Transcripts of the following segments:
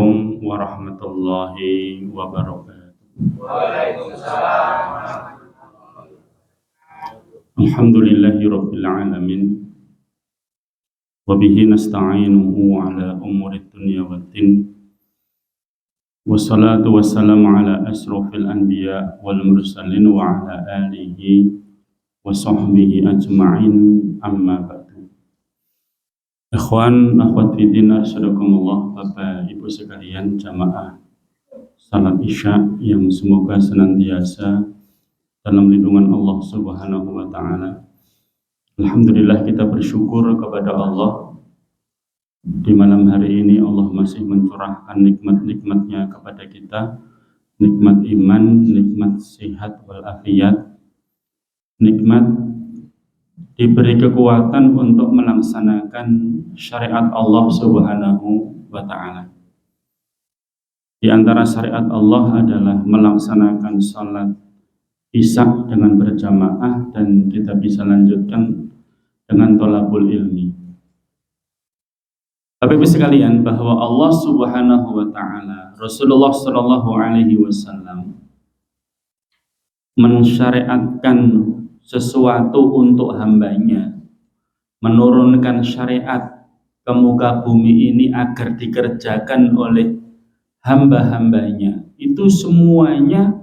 Assalamualaikum warahmatullahi wabarakatuh. Waalaikumsalam. Alhamdulillahirabbil alamin. Wa bihi nasta'inuhu ala umurid dunya waddin. Wassalatu wassalamu ala asrofil anbiya wal mursalin wa ala alihi wa sahbihi ajma'in, amma ba'du. Ikhwan, akhwat fiddin, arsadakumullah, Bapak Ibu sekalian jamaah salat Isya yang semoga senantiasa dalam lindungan Allah Subhanahu wa taala. Alhamdulillah, kita bersyukur kepada Allah di malam hari ini Allah masih mencurahkan nikmat-nikmatnya kepada kita, nikmat iman, nikmat sehat walafiat, nikmat diberi kekuatan untuk melaksanakan syariat Allah Subhanahu wa ta'ala. Di antara syariat Allah adalah melaksanakan salat Isya dengan berjamaah, dan kita bisa lanjutkan dengan thalabul ilmi. Bapak Ibu sekalian, bahwa Allah Subhanahu wa ta'ala, Rasulullah sallallahu alaihi wasallam mensyariatkan sesuatu untuk hambanya, menurunkan syariat ke muka bumi ini agar dikerjakan oleh hamba-hambanya. Itu semuanya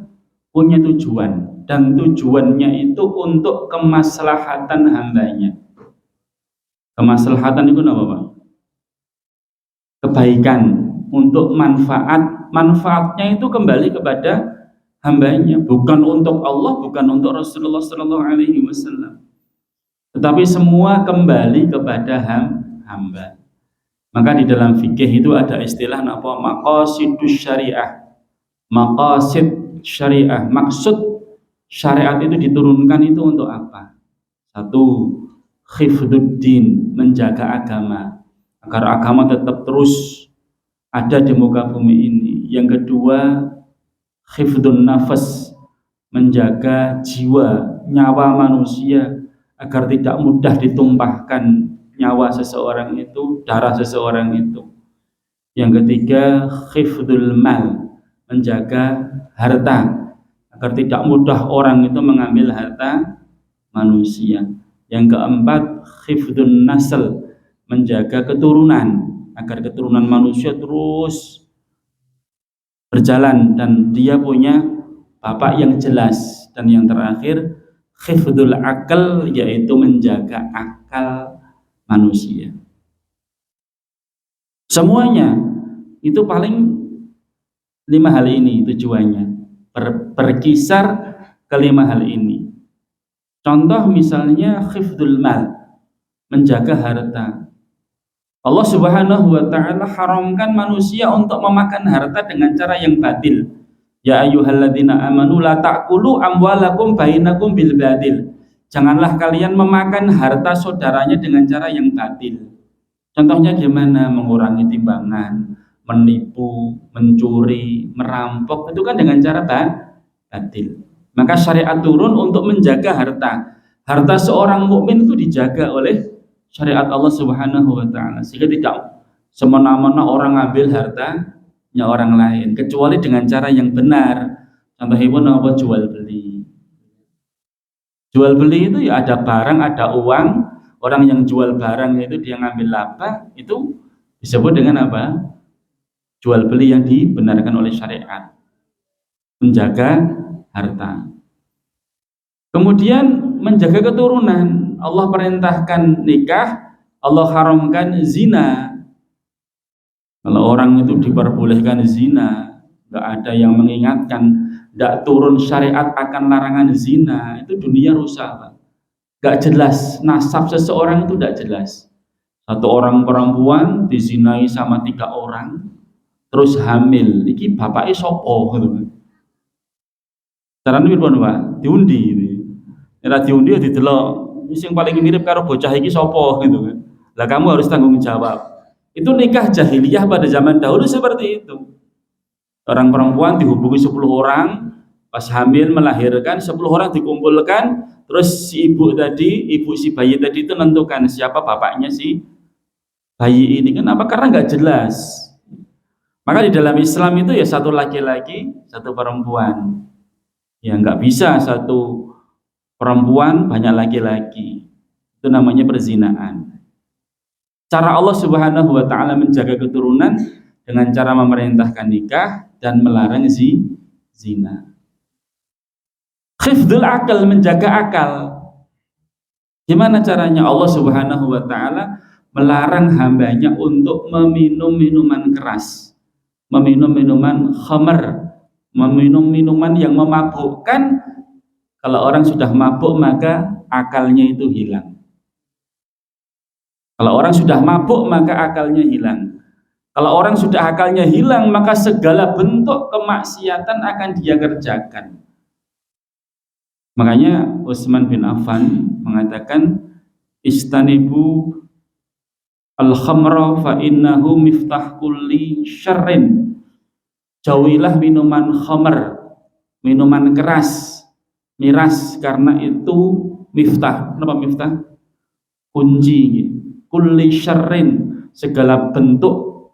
punya tujuan, dan tujuannya itu untuk kemaslahatan hambanya. Kemaslahatan itu apa, Pak? Kebaikan, untuk manfaatnya itu kembali kepada hambanya, bukan untuk Allah, bukan untuk Rasulullah sallallahu alaihi wasallam, tetapi semua kembali kepada hamba. Maka di dalam fikih itu ada istilah apa? Maqasidus syariah. Maqasid syariah, maksud syariat itu diturunkan itu untuk apa? Satu, khifduddin, menjaga agama agar agama tetap terus ada di muka bumi ini. Yang kedua, khifdun nafas, menjaga jiwa, nyawa manusia agar tidak mudah ditumpahkan nyawa seseorang itu, darah seseorang itu. Yang ketiga, khifdul mal, menjaga harta agar tidak mudah orang itu mengambil harta manusia. Yang keempat, khifdun nasl, menjaga keturunan agar keturunan manusia terus berjalan dan dia punya bapak yang jelas. Dan yang terakhir, khifdul akal, yaitu menjaga akal manusia. Semuanya itu paling 5 hal ini tujuannya, berkisar ke 5 hal ini. Contoh misalnya khifdul mal, menjaga harta. Allah Subhanahu wa ta'ala haramkan manusia untuk memakan harta dengan cara yang batil. Ya ayyuhalladzina amanu la ta'kulu amwalakum bainakum bil batil. Janganlah kalian memakan harta saudaranya dengan cara yang batil. Contohnya gimana? Mengurangi timbangan, menipu, mencuri, merampok, itu kan dengan cara batil. Maka syariat turun untuk menjaga harta. Harta seorang mukmin itu dijaga oleh syariat Allah Subhanahu wa ta'ala, sehingga tidak semena-mena orang ambil hartanya orang lain, kecuali dengan cara yang benar. Contohnya apa? Jual beli. Jual beli itu ya ada barang, ada uang. Orang yang jual barang itu dia ngambil laba, itu disebut dengan apa? Jual beli yang dibenarkan oleh syariat, menjaga harta. Kemudian menjaga keturunan. Allah perintahkan nikah, Allah haramkan zina. Kalau orang itu diperbolehkan zina, nggak ada yang mengingatkan, nggak turun syariat akan larangan zina, itu dunia rusak, Pak. Nggak jelas, nasab seseorang itu nggak jelas. Satu orang perempuan dizinai sama 3 orang, terus hamil, iki bapaknya sopo gitu. Caranya mirip Pak, diundi gitu. Era diundi ya didelok, yang paling mirip karo bocah iki sapa gitu kan. Lah kamu harus tanggung jawab. Itu nikah jahiliyah pada zaman dahulu seperti itu. Orang perempuan dihubungi 10 orang, pas hamil melahirkan 10 orang dikumpulkan, terus si ibu si bayi tadi itu menentukan siapa bapaknya si bayi ini. Kenapa? Karena nggak jelas. Maka di dalam Islam itu ya satu laki-laki, satu perempuan. Ya nggak bisa satu perempuan banyak laki-laki. Itu namanya perzinaan. Cara Allah Subhanahu wa taala menjaga keturunan dengan cara memerintahkan nikah dan melarang zina. Khifdul akal, menjaga akal. Gimana caranya? Allah Subhanahu wa taala melarang hambanya untuk meminum minuman keras, meminum minuman khamr, meminum minuman yang memabukkan. Kalau orang sudah mabuk maka akalnya itu hilang. Kalau orang sudah mabuk maka akalnya hilang. Kalau orang sudah akalnya hilang maka segala bentuk kemaksiatan akan dia kerjakan. Makanya Utsman bin Affan mengatakan istanibu al-khamra fa innahu miftah kulli syarrin. Jauhilah minuman khamr, minuman keras, miras, karena itu miftah. Kenapa miftah? Kunci. Kulli syarrin, segala bentuk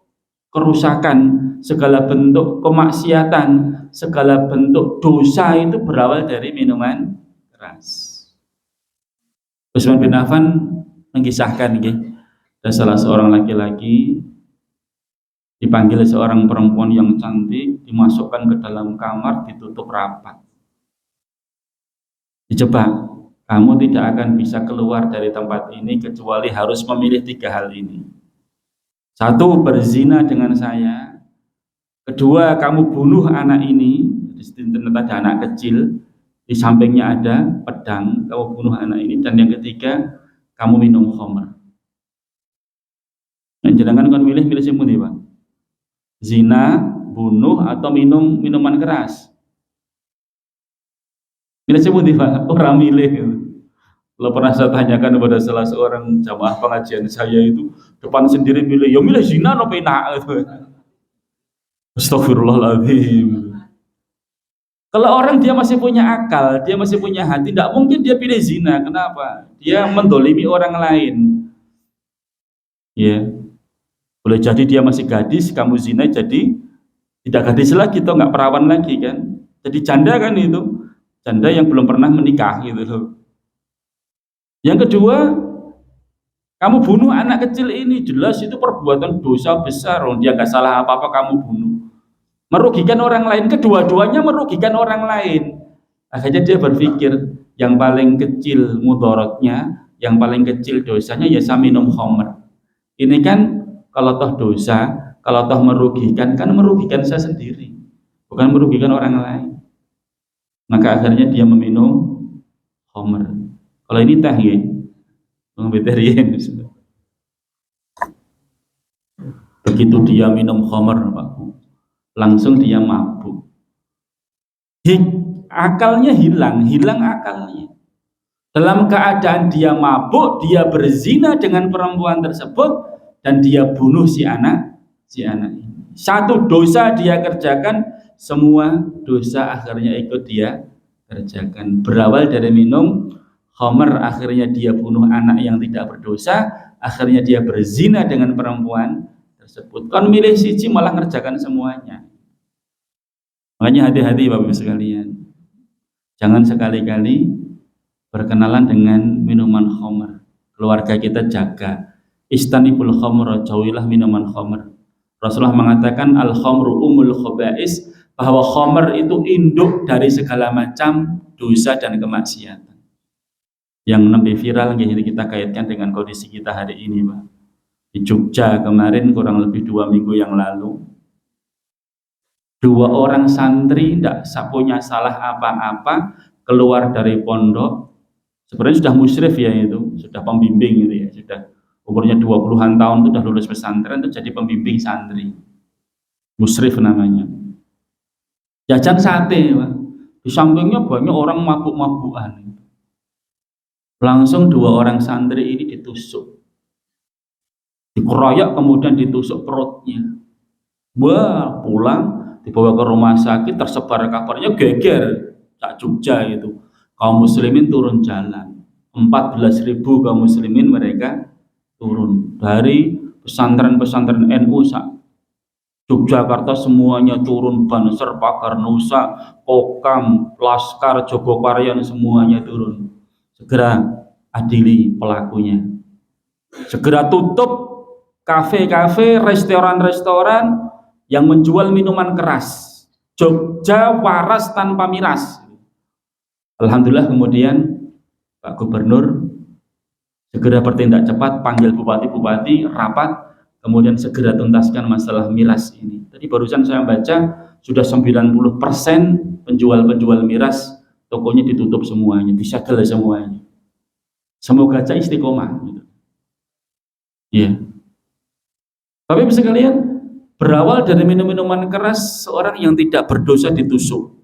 kerusakan, segala bentuk kemaksiatan, segala bentuk dosa itu berawal dari minuman keras. Utsman bin Affan mengisahkan ada salah seorang laki-laki dipanggil seorang perempuan yang cantik, dimasukkan ke dalam kamar, ditutup rapat. Dijebak, kamu tidak akan bisa keluar dari tempat ini kecuali harus memilih 3 hal ini. 1, berzina dengan saya. 2, kamu bunuh anak ini. Di situ ada anak kecil, di sampingnya ada pedang, kamu bunuh anak ini. Dan yang 3, kamu minum khamr. Nah, jangan kan milih sing pundi, Pak? Zina, bunuh, atau minum minuman keras? Milih sing pundi, Pak? Orang milih. Kalau pernah saya tanyakan kepada salah seorang jamaah pengajian saya itu, depan sendiri milih, ya milih zina no penak. Astagfirullahaladzim. Kalau orang dia masih punya akal, dia masih punya hati, tidak mungkin dia pilih zina. Kenapa? Dia mendolimi orang lain. Ya, boleh jadi dia masih gadis, kamu zina jadi tidak gadis lagi, toh nggak perawan lagi kan? Jadi janda kan itu, janda yang belum pernah menikah gitu loh. Yang kedua, kamu bunuh anak kecil ini, jelas itu perbuatan dosa besar. Dia gak salah apa-apa, kamu bunuh, merugikan orang lain. Kedua-duanya merugikan orang lain. Akhirnya dia berpikir yang paling kecil mudorotnya, yang paling kecil dosanya ya saya minum khamr. Ini kan kalau toh dosa, kalau toh merugikan, kan merugikan saya sendiri, bukan merugikan orang lain. Maka akhirnya dia meminum khamr. Kalau ini teh ya, vegetarian. Begitu dia minum khamr, Pak, langsung dia mabuk. Akalnya hilang akalnya. Dalam keadaan dia mabuk, dia berzina dengan perempuan tersebut dan dia bunuh si anak ini. 1 dosa dia kerjakan, semua dosa akhirnya ikut dia kerjakan. Berawal dari minum khamr, akhirnya dia bunuh anak yang tidak berdosa, akhirnya dia berzina dengan perempuan tersebut. Kan milih siji malah ngerjakan semuanya. Makanya hati-hati Bapak Ibu sekalian. Jangan sekali-kali berkenalan dengan minuman khamr. Keluarga kita jaga. Istanibul khamr, jauhilah minuman khamr. Rasulullah mengatakan al khamru umul khaba'is, bahwa khamr itu induk dari segala macam dosa dan kemaksiatan. Yang lebih viral kita kaitkan dengan kondisi kita hari ini, Pak. Di Jogja kemarin kurang lebih 2 minggu yang lalu, 2 orang santri tidak punya salah apa-apa keluar dari pondok. Sebenarnya sudah musyrif ya, itu sudah pembimbing gitu ya, sudah umurnya 20-an tahun, itu sudah lulus pesantren, itu jadi pembimbing santri, musyrif namanya. Jajan sate, Pak. Di sampingnya banyak orang mabuk-mabukan. Langsung 2 orang santri ini ditusuk, dikeroyok, kemudian ditusuk perutnya. Wah, pulang dibawa ke rumah sakit, tersebar kabarnya geger. Cak Jogja itu kaum muslimin turun jalan, 14.000 kaum muslimin mereka turun dari pesantren-pesantren NU Yogyakarta semuanya turun, Banser, Pagar Nusa, Kokam, Laskar, Jogoparian semuanya turun. Segera adili pelakunya. Segera tutup kafe-kafe, restoran-restoran yang menjual minuman keras. Jogja waras tanpa miras. Alhamdulillah kemudian Pak Gubernur segera bertindak cepat, panggil bupati-bupati, rapat, kemudian segera tuntaskan masalah miras ini. Tadi barusan saya baca sudah 90% penjual-penjual miras tokonya ditutup semuanya, disegel semuanya. Semoga aja istiqomah. Gitu. Ya. Tapi sekalian, berawal dari minum-minuman keras, seorang yang tidak berdosa ditusuk.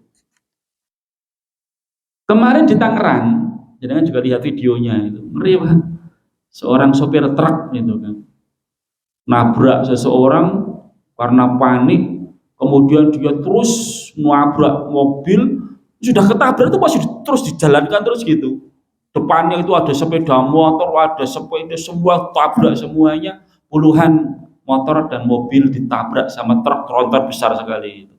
Kemarin di Tangerang, jangan juga lihat videonya itu, ngeri Pak. Seorang sopir truk gitu kan, nabrak seseorang karena panik, kemudian dia terus nabrak mobil, sudah ketabrak itu masih terus dijalankan terus gitu. Depannya itu ada sepeda motor, ada sepeda, semua tabrak semuanya, puluhan motor dan mobil ditabrak sama truk tronton besar sekali itu.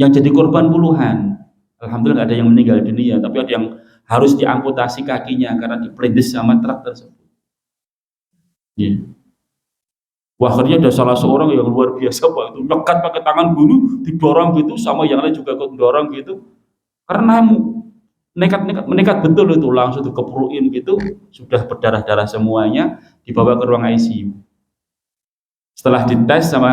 Yang jadi korban puluhan. Alhamdulillah ada yang meninggal dunia, tapi ada yang harus diamputasi kakinya karena dipelindes sama truk tersebut. Yeah. Wah, akhirnya ada salah seorang yang luar biasa Pak, itu nyekat pakai tangan bunuh, didorong gitu, sama yang lain juga ikut dorong gitu. Karena nekat betul itu, langsung dikepruin gitu, sudah berdarah-darah semuanya, dibawa ke ruang ICU. Setelah dites sama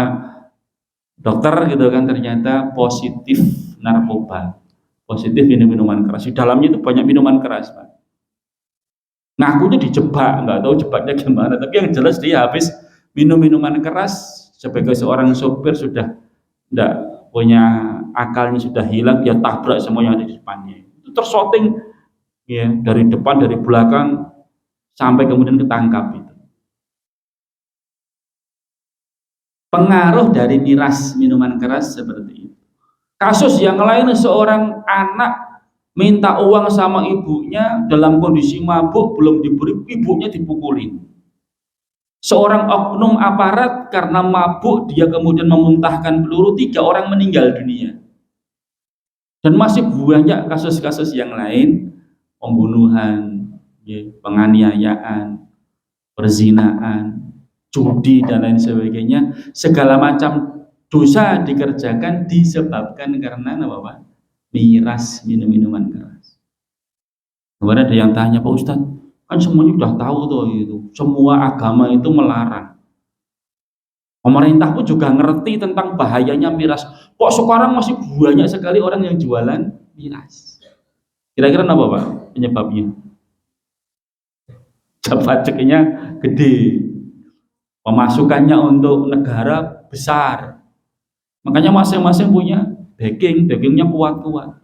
dokter gitu kan, ternyata positif narkoba, positif minuman keras. Di dalamnya itu banyak minuman keras Pak. Ngakunya dijebak, nggak tahu jebaknya gimana, tapi yang jelas dia habis minum minuman keras. Sebagai seorang sopir sudah tidak punya akalnya, sudah hilang, dia tabrak semua yang ada di depannya. Itu tershooting ya, dari depan, dari belakang, sampai kemudian ketangkap itu. Pengaruh dari miras minuman keras seperti itu. Kasus yang lain, seorang anak minta uang sama ibunya dalam kondisi mabuk, belum diberi, ibunya dipukulin. Seorang oknum aparat karena mabuk, dia kemudian memuntahkan peluru, 3 orang meninggal dunia. Dan masih banyak kasus-kasus yang lain, pembunuhan, penganiayaan, perzinaan, judi dan lain sebagainya. Segala macam dosa dikerjakan disebabkan karena apa? Miras, minum-minuman keras. Kemarin ada yang tanya, Pak Ustadz, kan semuanya sudah tahu tuh itu, semua agama itu melarang. Pemerintah pun juga ngerti tentang bahayanya miras. Kok sekarang masih banyak sekali orang yang jualan miras? Kira-kira apa Pak penyebabnya? Pajaknya gede, pemasukannya untuk negara besar. Makanya masing-masing punya backingnya kuat-kuat.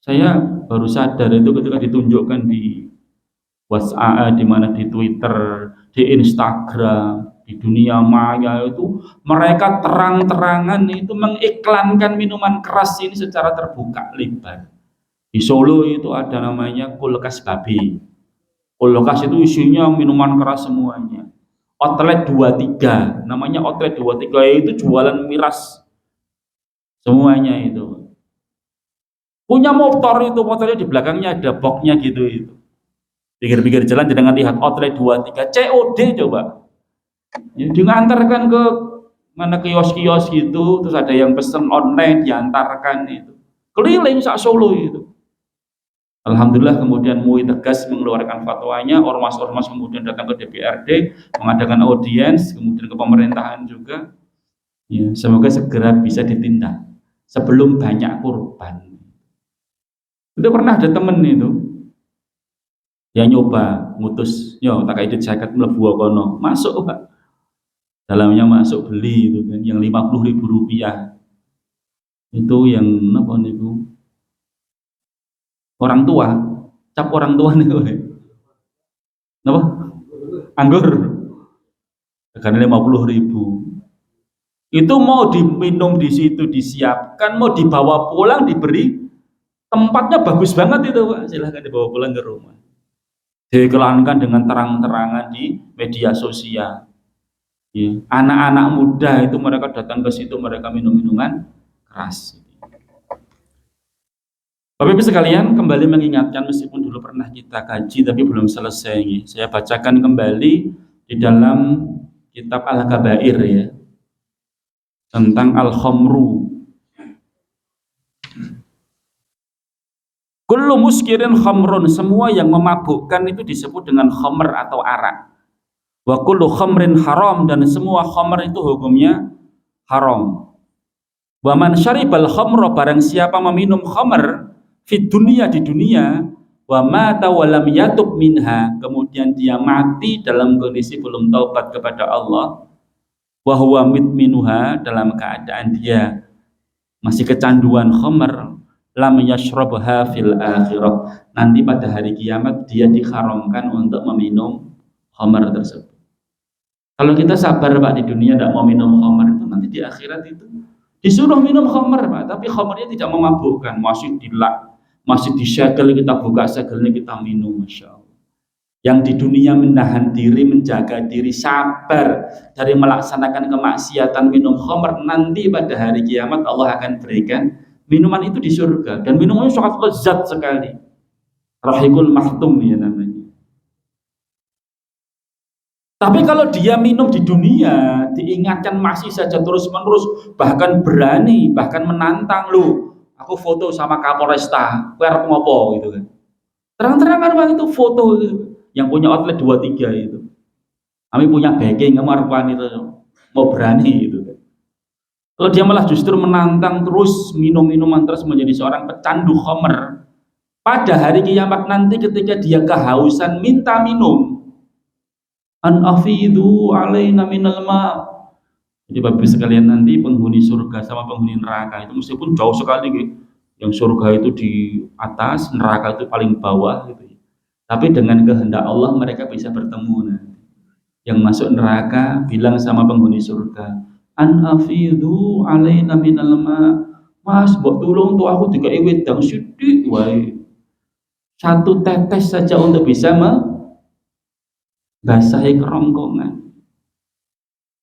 Saya baru sadar itu ketika ditunjukkan di WhatsApp, di mana di Twitter, di Instagram, di dunia maya itu mereka terang-terangan itu mengiklankan minuman keras ini secara terbuka lebar. Di Solo itu ada namanya kulkas babi. Kulkas itu isinya minuman keras semuanya. Outlet 23, namanya Outlet 23 itu jualan miras semuanya itu. Punya motor itu, motornya di belakangnya ada boxnya gitu itu. Pinggir-pinggir jalan jangan lihat Outlet 23 COD coba. Ya, diantarkan ke mana kios-kios gitu, terus ada yang pesen online diantarkan itu. Keliling sak Solo itu. Alhamdulillah kemudian MUI tegas mengeluarkan fatwanya, ormas-ormas kemudian datang ke DPRD, mengadakan audiens, kemudian ke pemerintahan juga. Ya, semoga segera bisa ditindak sebelum banyak korban. Itu pernah ada temen itu yang nyoba ngutus, yo tak edit jaket mlebu kono, masuk Pak. Dalamnya masuk beli itu kan, yang 50.000 rupiah. Itu yang apa niku? Orang tua, cap orang tua nih, apa? Anggur, karena 50.000. Itu mau diminum di situ disiapkan, mau dibawa pulang diberi tempatnya bagus banget itu Pak, silahkan dibawa pulang ke rumah. Diiklankan dengan terang-terangan di media sosial. Ya, anak-anak muda itu mereka datang ke situ, mereka minum minuman keras. Bapak Ibu sekalian, kembali mengingatkan meskipun dulu pernah kita kaji tapi belum selesai. Saya bacakan kembali di dalam kitab Al-Kabair ya, tentang al-khamru. Kullu muskirin khamrun, semua yang memabukkan itu disebut dengan khamr atau arak. Wa kullu khamrin haram, dan semua khamr itu hukumnya haram. Wa man syaribal khamra, barang siapa meminum khamr fit dunia, di dunia, wa mata wa lam yatub minha, kemudian dia mati dalam kondisi belum taubat kepada Allah, wa huwa mitminuha, dalam keadaan dia masih kecanduan khamr, lam yashrabha fil akhirah, nanti pada hari kiamat dia diharamkan untuk meminum khamr tersebut. Kalau kita sabar Pak di dunia tidak mau minum khamr, itu nanti di akhirat itu disuruh minum khamr Pak, tapi khamrnya tidak memabukkan, masih disegel, kita buka segelnya kita minum, Masya Allah. Yang di dunia menahan diri, menjaga diri, sabar dari melaksanakan kemaksiatan, minum khamr, nanti pada hari kiamat Allah akan berikan minuman itu di surga, dan minumannya sangat lezat sekali, rahikul mahtum ya namanya. Tapi kalau dia minum di dunia, diingatkan masih saja terus menerus, bahkan berani, bahkan menantang, lu aku foto sama Kapolresta, kowe arep ngopo gitu kan. Terang-terangan Pak, itu foto gitu. Yang punya outlet 23 itu. Kami punya backing, kamu arep itu mau berani gitu kan. Kalau dia malah justru menantang terus, minum-minuman terus, menjadi seorang pecandu khamr, pada hari kiamat nanti ketika dia kehausan minta minum, an afidu alaina minal ma. Jadi Bapak sekalian, nanti penghuni surga sama penghuni neraka itu meskipun jauh sekali gitu. Yang surga itu di atas, neraka itu paling bawah gitu. Tapi dengan kehendak Allah mereka bisa bertemu. Nah, yang masuk neraka bilang sama penghuni surga, an afidu alaina minal ma. Mas, mbok tulung tuh aku dikai wedang sithik wae. Satu tetes saja untuk bisa basahi kerongkongan.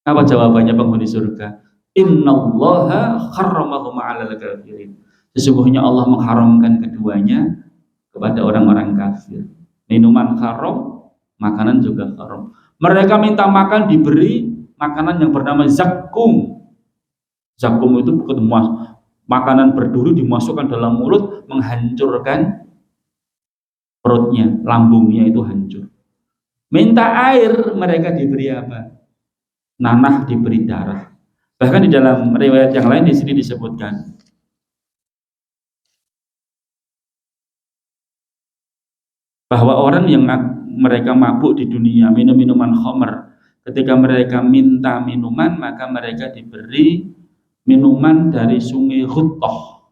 Apa jawabannya penghuni surga? Innallaha harramahum 'alal kafirin. Sesungguhnya Allah mengharamkan keduanya kepada orang-orang kafir. Minuman haram, makanan juga haram. Mereka minta makan, diberi makanan yang bernama zakum. Zakum itu bukan makanan berduri dimasukkan dalam mulut, menghancurkan perutnya, lambungnya itu hancur. Minta air, mereka diberi apa? Nanah, diberi darah. Bahkan di dalam riwayat yang lain di sini disebutkan bahwa orang yang mereka mabuk di dunia, minum minuman khamr, ketika mereka minta minuman, maka mereka diberi minuman dari sungai Ghuttah.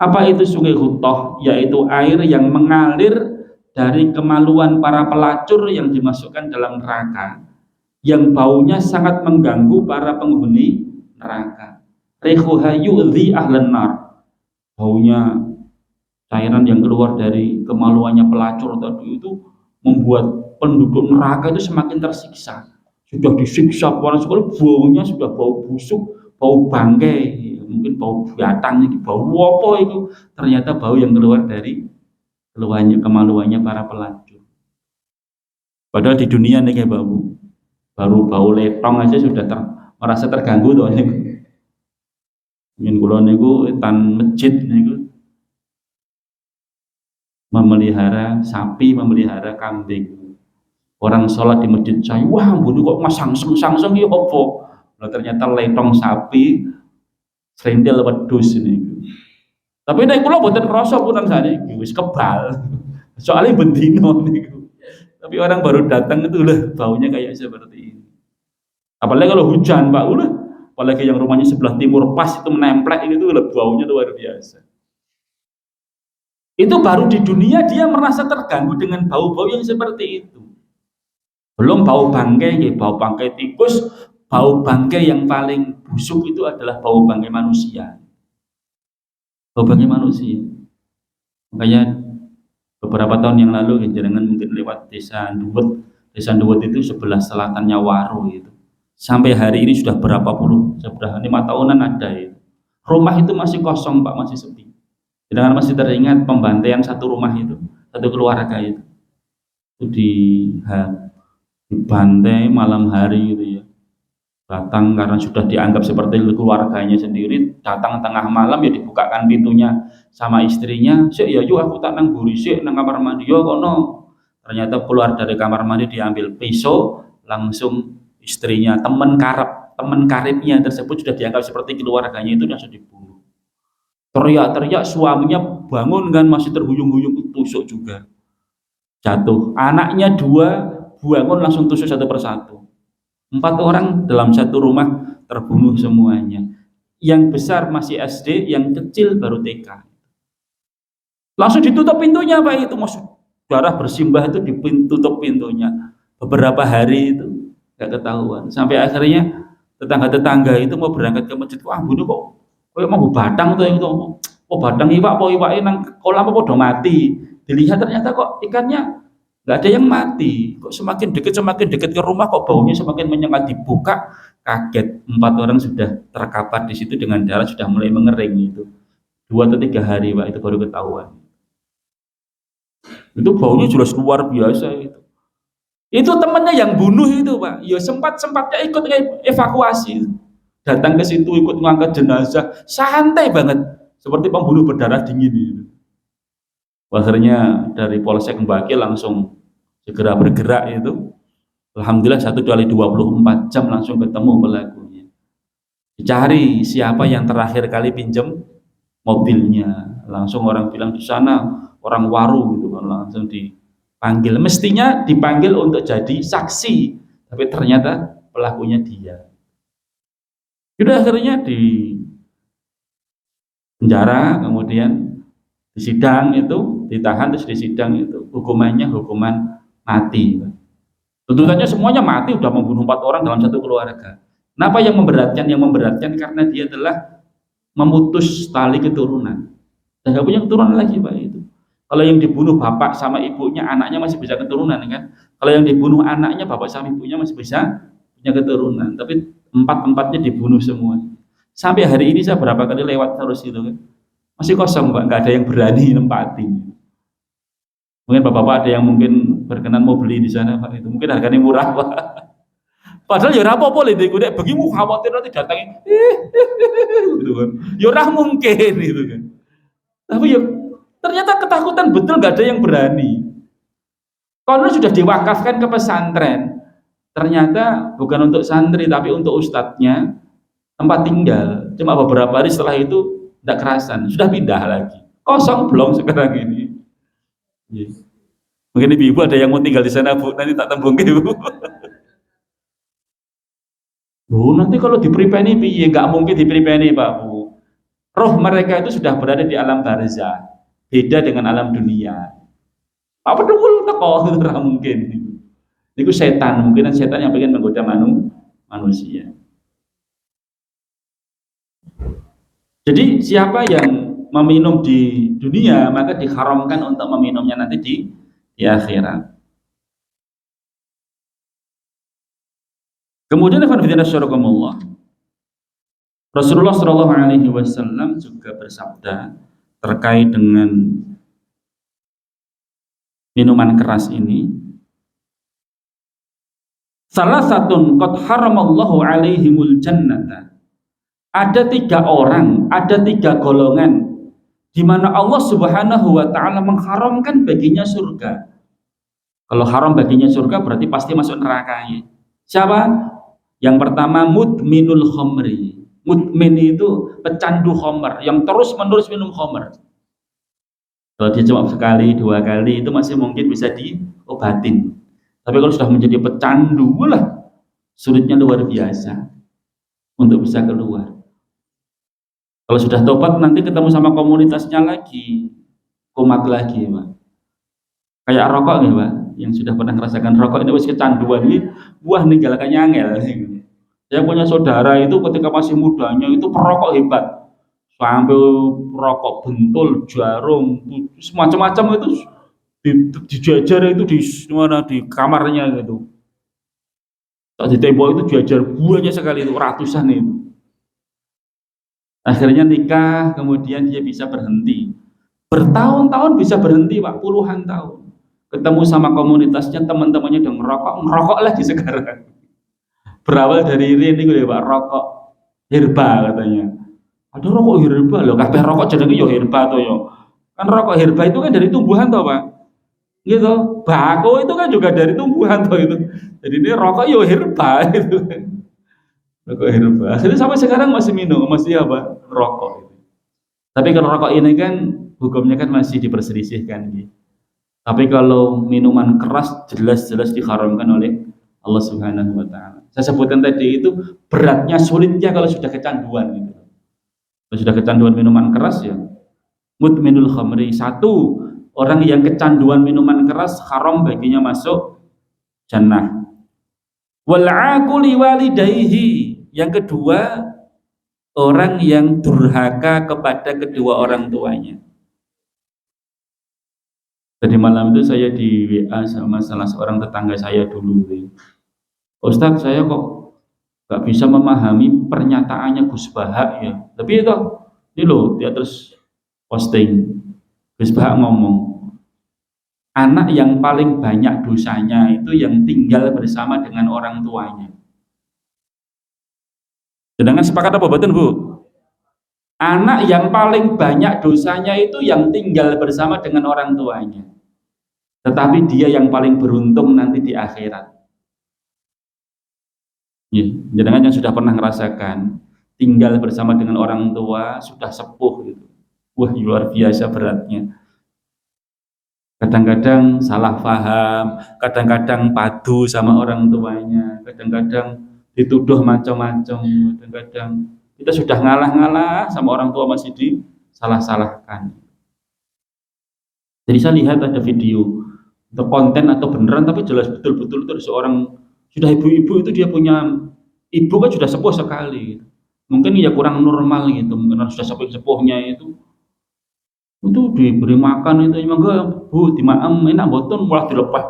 Apa itu sungai Ghuttah? Yaitu air yang mengalir dari kemaluan para pelacur yang dimasukkan dalam neraka, yang baunya sangat mengganggu para penghuni neraka. Rihuha yu'dhi ahlan nar. Baunya, cairan yang keluar dari kemaluannya pelacur tadi itu membuat penduduk neraka itu semakin tersiksa. Sudah disiksa panas sekali, baunya sudah bau busuk, bau bangkai, mungkin bau batang, bau apa itu? Ternyata bau yang keluar dari kemaluannya para pelacur. Padahal di dunia nih kayak baru bau letong aja sudah merasa terganggu tuh. Ingin kula niku tan masjid niku memelihara sapi, memelihara kambing. Orang sholat di masjid saya, wah bunuh kok mas sangseng ya opo. Nah, ternyata letong sapi, serendel wedhus niku. Tapi nek kula mboten krasa punan saniki wis kebal. Soalnya bendino niku. Tapi orang baru datang itu udah baunya kayak seperti ini. Apalagi kalau hujan Pak, udah, apalagi yang rumahnya sebelah timur pas itu menemplek itu udah baunya luar biasa. Itu baru di dunia dia merasa terganggu dengan bau-bau yang seperti itu. Belum bau bangkai, bau bangkai tikus, bau bangkai yang paling busuk itu adalah bau bangkai manusia. Bau bangkai manusia. Makanya beberapa tahun yang lalu, jangan mungkin lewat desa Nduwet. Desa Nduwet itu sebelah selatannya Waro itu. Sampai hari ini sudah berapa puluh, sudah 5 tahunan ada itu. Rumah itu masih kosong Pak, masih sepi. Jangan masih teringat pembantaian satu rumah itu, satu keluarga itu dibantai malam hari gitu ya. Datang karena sudah dianggap seperti keluarganya sendiri, datang tengah malam ya dibukakan pintunya sama istrinya, "Sik ya yuk aku tak nang buri sik nang kamar mandi yo kono." Ternyata keluar dari kamar mandi diambil pisau, langsung istrinya, teman karibnya tersebut sudah dianggap seperti keluarganya itu langsung dibunuh. Teriak-teriak suaminya bangun kan masih terhuyung-huyung, tusuk juga. Jatuh. Anaknya 2 bangun langsung tusuk satu persatu. 4 orang dalam satu rumah terbunuh semuanya. Yang besar masih SD, yang kecil baru TK. Langsung ditutup pintunya Pak, itu masuk darah bersimbah itu ditutup pintunya. Beberapa hari itu nggak ketahuan. Sampai akhirnya tetangga-tetangga itu mau berangkat ke masjid, wah bunuh kok kayak mau batang tuh itu. Oh batang iwak, po iwake nang kolam apa udah mati. Dilihat ternyata kok ikannya nggak ada yang mati, kok semakin dekat ke rumah kok baunya semakin menyengat. Dibuka, kaget, 4 orang sudah terkapar di situ dengan darah sudah mulai mengering itu. 2 atau 3 hari Pak, itu baru ketahuan. Itu baunya jelas luar biasa itu. Itu temannya yang bunuh itu Pak, ya sempatnya ikut evakuasi, datang ke situ ikut mengangkat jenazah, santai banget, seperti pembunuh berdarah dingin itu. Akhirnya dari Polsek Mbake langsung segera bergerak itu. Alhamdulillah 1 kali 24 jam langsung ketemu pelakunya. Dicari siapa yang terakhir kali pinjam mobilnya. Langsung orang bilang di sana orang Waru gitu kan, langsung dipanggil. Mestinya dipanggil untuk jadi saksi, tapi ternyata pelakunya dia. Sudah akhirnya di penjara, kemudian di sidang itu ditahan, terus di sidang itu hukumannya hukuman mati. Tuntutannya semuanya mati, udah membunuh 4 orang dalam satu keluarga. Kenapa yang memberatkan? Yang memberatkan karena dia telah memutus tali keturunan. Dan nggak punya keturunan lagi Pak itu. Kalau yang dibunuh bapak sama ibunya, anaknya masih bisa keturunan kan. Kalau yang dibunuh anaknya, bapak sama ibunya masih bisa punya keturunan. Tapi 4-empatnya dibunuh semua. Sampai hari ini saya berapa kali lewat terus itu kan, masih kosong Pak, nggak ada yang berani nempatin. Mungkin bapak-bapak ada yang mungkin berkenan mau beli di sana Pak, itu mungkin harganya murah Pak. Padahal ya ora apa-apa lho ndek begimu khawatir nanti datangin gitu kan. Ya ora mungkin gitu kan. Tapi ya ternyata ketakutan betul, nggak ada yang berani. Kalau sudah diwakafkan ke pesantren, ternyata bukan untuk santri tapi untuk ustadznya, tempat tinggal. Cuma beberapa hari setelah itu tidak kerasan, sudah pindah lagi. Kosong belum sekarang ini. Yes. Mungkin ibu ada yang mau tinggal di sana Bu, nanti tak tembung ke Bu. Bu, nanti kalau dipripeni piye? Nggak mungkin dipripeni Pak Bu. Roh mereka itu sudah berada di alam barzah, beda dengan alam dunia. Apa dulu teko itu ora mungkin. Itu setan, mungkin setan yang pengen menggoda manusia. Jadi siapa yang meminum di dunia maka diharamkan untuk meminumnya nanti di akhirat. Kemudian Rasulullah Shallallahu Alaihi Wasallam juga bersabda terkait dengan minuman keras ini. Salah satu qad haramallahu alaihimul jannata. Ada 3 orang, ada 3 golongan di mana Allah Subhanahu wa taala mengharamkan baginya surga. Kalau haram baginya surga berarti pasti masuk neraka. Siapa? Yang pertama mudminul khamri. Mudmin itu pecandu khamr yang terus-menerus minum khamr. Kalau dia cuma sekali, 2 kali itu masih mungkin bisa diobatin. Tapi kalau sudah menjadi pecandu lah, sulitnya luar biasa untuk bisa keluar. Kalau sudah tobat nanti ketemu sama komunitasnya lagi, kumat lagi Pak. Kayak rokok nih Pak, yang sudah pernah merasakan rokok ini wis kecanduan ini, wah ninggalkannya angel. Saya punya saudara itu ketika masih mudanya itu perokok hebat, sampai rokok bentul, jarum, semacam-macam itu dijajar itu di mana di kamarnya gitu. Saat di tembok itu diajar banyak sekali itu, ratusan itu. Akhirnya nikah, kemudian dia bisa berhenti. Bertahun-tahun bisa berhenti, Pak, puluhan tahun. Ketemu sama komunitasnya, teman-temannya udah ngerokok, ngerokok lagi sekarang. Berawal dari ini gue Pak, rokok herba katanya. Ada rokok herba loh, kabeh rokok jenenge yo herba to yo. Kan rokok herba itu kan dari tumbuhan toh, Pak. Gitu. Bako itu kan juga dari tumbuhan toh itu. Jadi ini rokok yo herba itu. Rokok herba. Akhirnya sampai sekarang masih minum, masih apa? Rokok. Tapi kalau rokok ini kan hukumnya kan masih diperselisihkan gitu. Tapi kalau minuman keras jelas-jelas diharamkan oleh Allah Subhanahu wa taala. Saya sebutkan tadi itu beratnya, sulitnya kalau sudah kecanduan gitu. Kalau sudah kecanduan minuman keras ya mudminul khamri. Satu, orang yang kecanduan minuman keras haram baginya masuk jannah. Wal aquli walidayhi. Yang kedua, orang yang durhaka kepada kedua orang tuanya. Tadi malam itu saya di WA sama salah seorang tetangga saya dulu. Ustadz, saya kok gak bisa memahami pernyataannya Gus Bahak ya. Tapi itu, ini loh, dia terus posting. Gus Bahak ngomong, anak yang paling banyak dosanya itu yang tinggal bersama dengan orang tuanya. Sedangkan sepakat apa betul, Bu? Anak yang paling banyak dosanya itu yang tinggal bersama dengan orang tuanya. Tetapi dia yang paling beruntung nanti di akhirat. Ya, jangan yang sudah pernah merasakan tinggal bersama dengan orang tua sudah sepuh gitu. Wah, luar biasa beratnya. Kadang-kadang salah paham, kadang-kadang padu sama orang tuanya, kadang-kadang dituduh macam-macam, kadang-kadang kita sudah ngalah-ngalah sama orang tua masih disalah-salahkan. Jadi saya lihat ada video atau konten atau beneran tapi jelas betul-betul itu seorang sudah ibu-ibu itu dia punya ibu kan sudah sepuh sekali gitu. Mungkin ya kurang normal gitu, mungkin sudah sepuh-sepuhnya itu diberi makan itu enggak Bu dimaem enak boten malah dilepas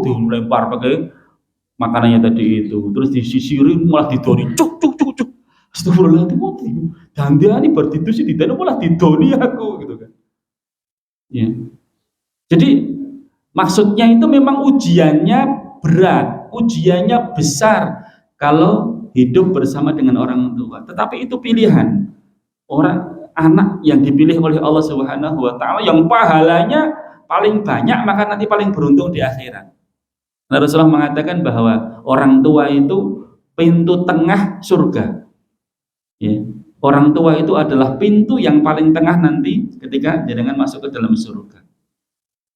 dilempar pakai makanannya tadi itu terus disisirin malah didoni cuk cuk cuk cuk astagfirullahaladzim dandiani berarti itu sih didani malah didoni aku gitu kan ya. Jadi maksudnya itu memang ujiannya berat, ujiannya besar kalau hidup bersama dengan orang tua. Tetapi itu pilihan. Orang anak yang dipilih oleh Allah Subhanahu wa taala yang pahalanya paling banyak maka nanti paling beruntung di akhirat. Nah, Rasulullah mengatakan bahwa orang tua itu pintu tengah surga. Ya. Orang tua itu adalah pintu yang paling tengah nanti ketika jenengan masuk ke dalam surga.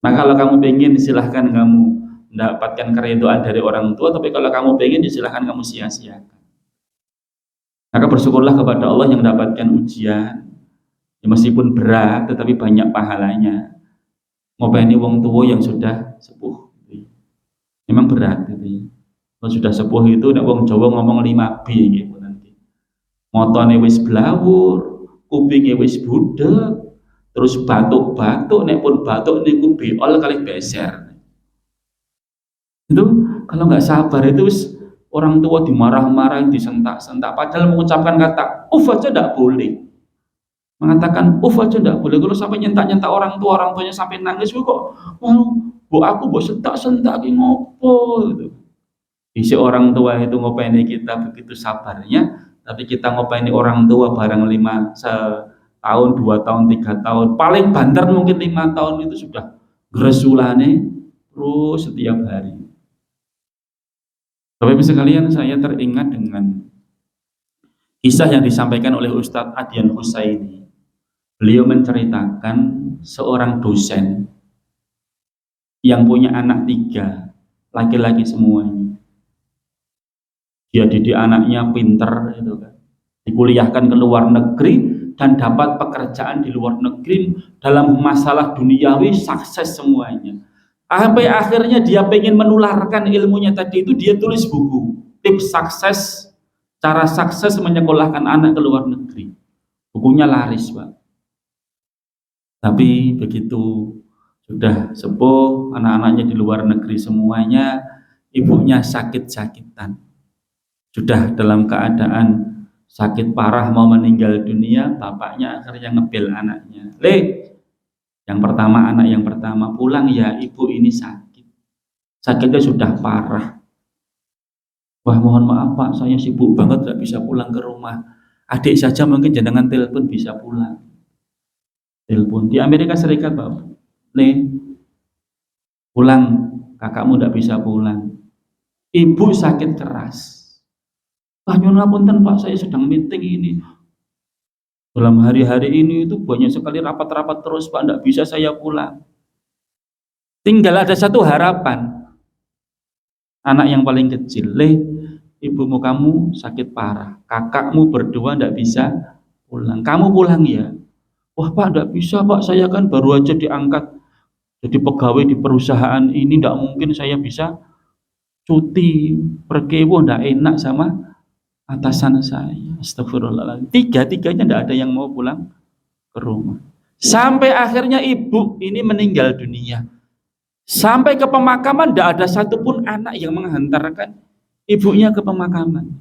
Nah kalau kamu pengen silahkan kamu mendapatkan keridhaan dari orang tua, tapi kalau kamu pengen silahkan kamu sia-siakan. Maka bersyukurlah kepada Allah yang mendapatkan ujian, ya meskipun berat tetapi banyak pahalanya. Ngopeni wong tua yang sudah sepuh, memang berat gitu. Kalau sudah sepuh itu nek wong Jawa ngomong 5B gitu nanti. Motone wis blawur, kupinge wis budek, terus batuk-batuk, nek pun batuk niku beol kali beser. Itu kalau nggak sabar itu orang tua dimarah-marahin, disentak-sentak, padahal mengucapkan kata aja tidak boleh. Mengatakan aja tidak boleh. Kalau sampai nyentak-nyentak orang tuanya sampai nangis, kok bu aku bu sentak-sentak ki ngopo gitu. Isi orang tua itu ngopeni kita begitu sabarnya, tapi kita ngopeni orang tua barang 5 tahun, 2 tahun, 3 tahun, paling banter mungkin 5 tahun itu sudah gresulane terus setiap hari. Bapak-Ibu sekalian, saya teringat dengan kisah yang disampaikan oleh Ustadz Adian Husaini. Beliau menceritakan seorang dosen yang punya anak 3, laki-laki semuanya. Dia didik anaknya pinter, gitu kan. Dikuliahkan ke luar negeri dan dapat pekerjaan di luar negeri dalam masalah duniawi sukses semuanya. Sampai akhirnya dia pengen menularkan ilmunya tadi itu, dia tulis buku tips sukses, cara sukses menyekolahkan anak ke luar negeri. Bukunya laris, Pak. Tapi begitu sudah sepuh, anak-anaknya di luar negeri semuanya, ibunya sakit-sakitan. Sudah dalam keadaan sakit parah mau meninggal dunia, bapaknya akhirnya ngebel anaknya. Yang pertama, anak yang pertama, pulang ya, ibu ini sakit. Sakitnya sudah parah. Wah, mohon maaf Pak, saya sibuk banget gak bisa pulang ke rumah. Adik saja mungkin jenengan telepon bisa pulang. Telepon di Amerika Serikat Pak. Pulang, kakakmu gak bisa pulang. Ibu sakit keras. Pak nyuwun ngapunten Pak, saya sedang meeting ini. Dalam hari-hari ini itu banyak sekali rapat-rapat terus Pak, tidak bisa saya pulang. Tinggal ada satu harapan. Anak yang paling kecil, ibumu kamu sakit parah, kakakmu berdua tidak bisa pulang. Kamu pulang ya? Wah Pak, tidak bisa Pak, saya kan baru aja diangkat jadi pegawai di perusahaan ini, tidak mungkin saya bisa cuti pergi, tidak enak sama atasan saya. Astagfirullahaladzim. Tiga-tiganya tidak ada yang mau pulang ke rumah. Sampai akhirnya ibu ini meninggal dunia. Sampai ke pemakaman tidak ada satupun anak yang menghantarkan ibunya ke pemakaman.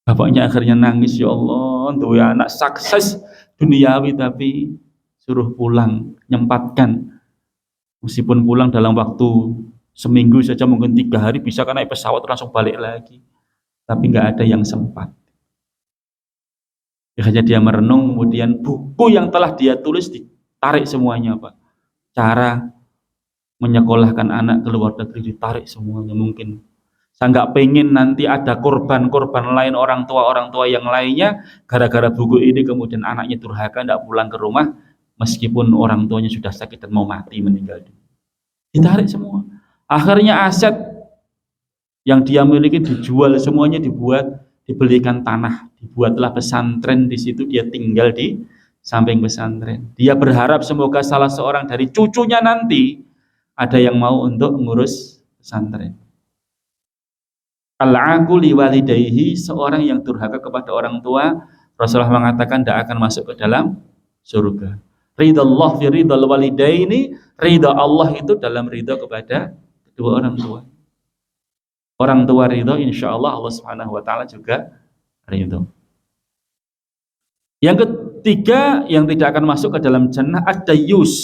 Bapaknya akhirnya nangis, ya Allah, tuh ya anak sukses duniawi tapi suruh pulang, nyempatkan. Meskipun pulang dalam waktu seminggu saja, mungkin 3 hari bisa kan naik pesawat langsung balik lagi. Tapi nggak ada yang sempat. Akhirnya dia merenung, kemudian buku yang telah dia tulis ditarik semuanya Pak. Cara menyekolahkan anak ke luar negeri ditarik semuanya. Mungkin saya nggak pengen nanti ada korban-korban lain, orang tua yang lainnya gara-gara buku ini kemudian anaknya durhaka nggak pulang ke rumah meskipun orang tuanya sudah sakit dan mau mati, meninggal. Ditarik semua. Akhirnya aset yang dia miliki dijual semuanya, dibelikan tanah, dibuatlah pesantren di situ, dia tinggal di samping pesantren. Dia berharap semoga salah seorang dari cucunya nanti ada yang mau untuk mengurus pesantren. Al-aqu liwalidayhi, seorang yang durhaka kepada orang tua, Rasulullah mengatakan tidak akan masuk ke dalam surga. Ridallah fi ridal walidaini, ridha Allah itu dalam ridha kepada kedua orang tua. Orang tua ridho, insya Allah Allah Subhanahu wa Ta'ala juga ridho. Yang ketiga yang tidak akan masuk ke dalam jannah ad-dayyus.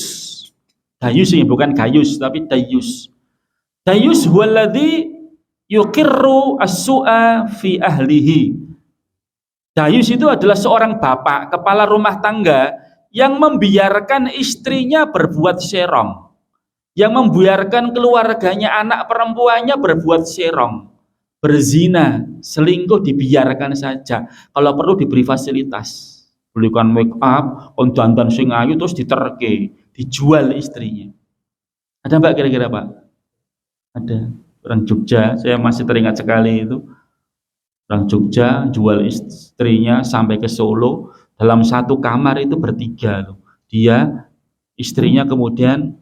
Dayyus ini bukan gayus tapi dayyus. Dayyus huwaladzi yuqirru as-su'a fi ahlihi. Dayyus itu adalah seorang bapak, kepala rumah tangga yang membiarkan istrinya berbuat serong, yang membiarkan keluarganya, anak perempuannya berbuat serong, berzina, selingkuh, dibiarkan saja. Kalau perlu diberi fasilitas, belikan make up, dandan sing ayu terus diterke, dijual istrinya. Ada Mbak kira-kira Pak? Ada. Orang Jogja, saya masih teringat sekali itu. Orang Jogja jual istrinya sampai ke Solo, dalam satu kamar itu bertiga loh. Dia, istrinya, kemudian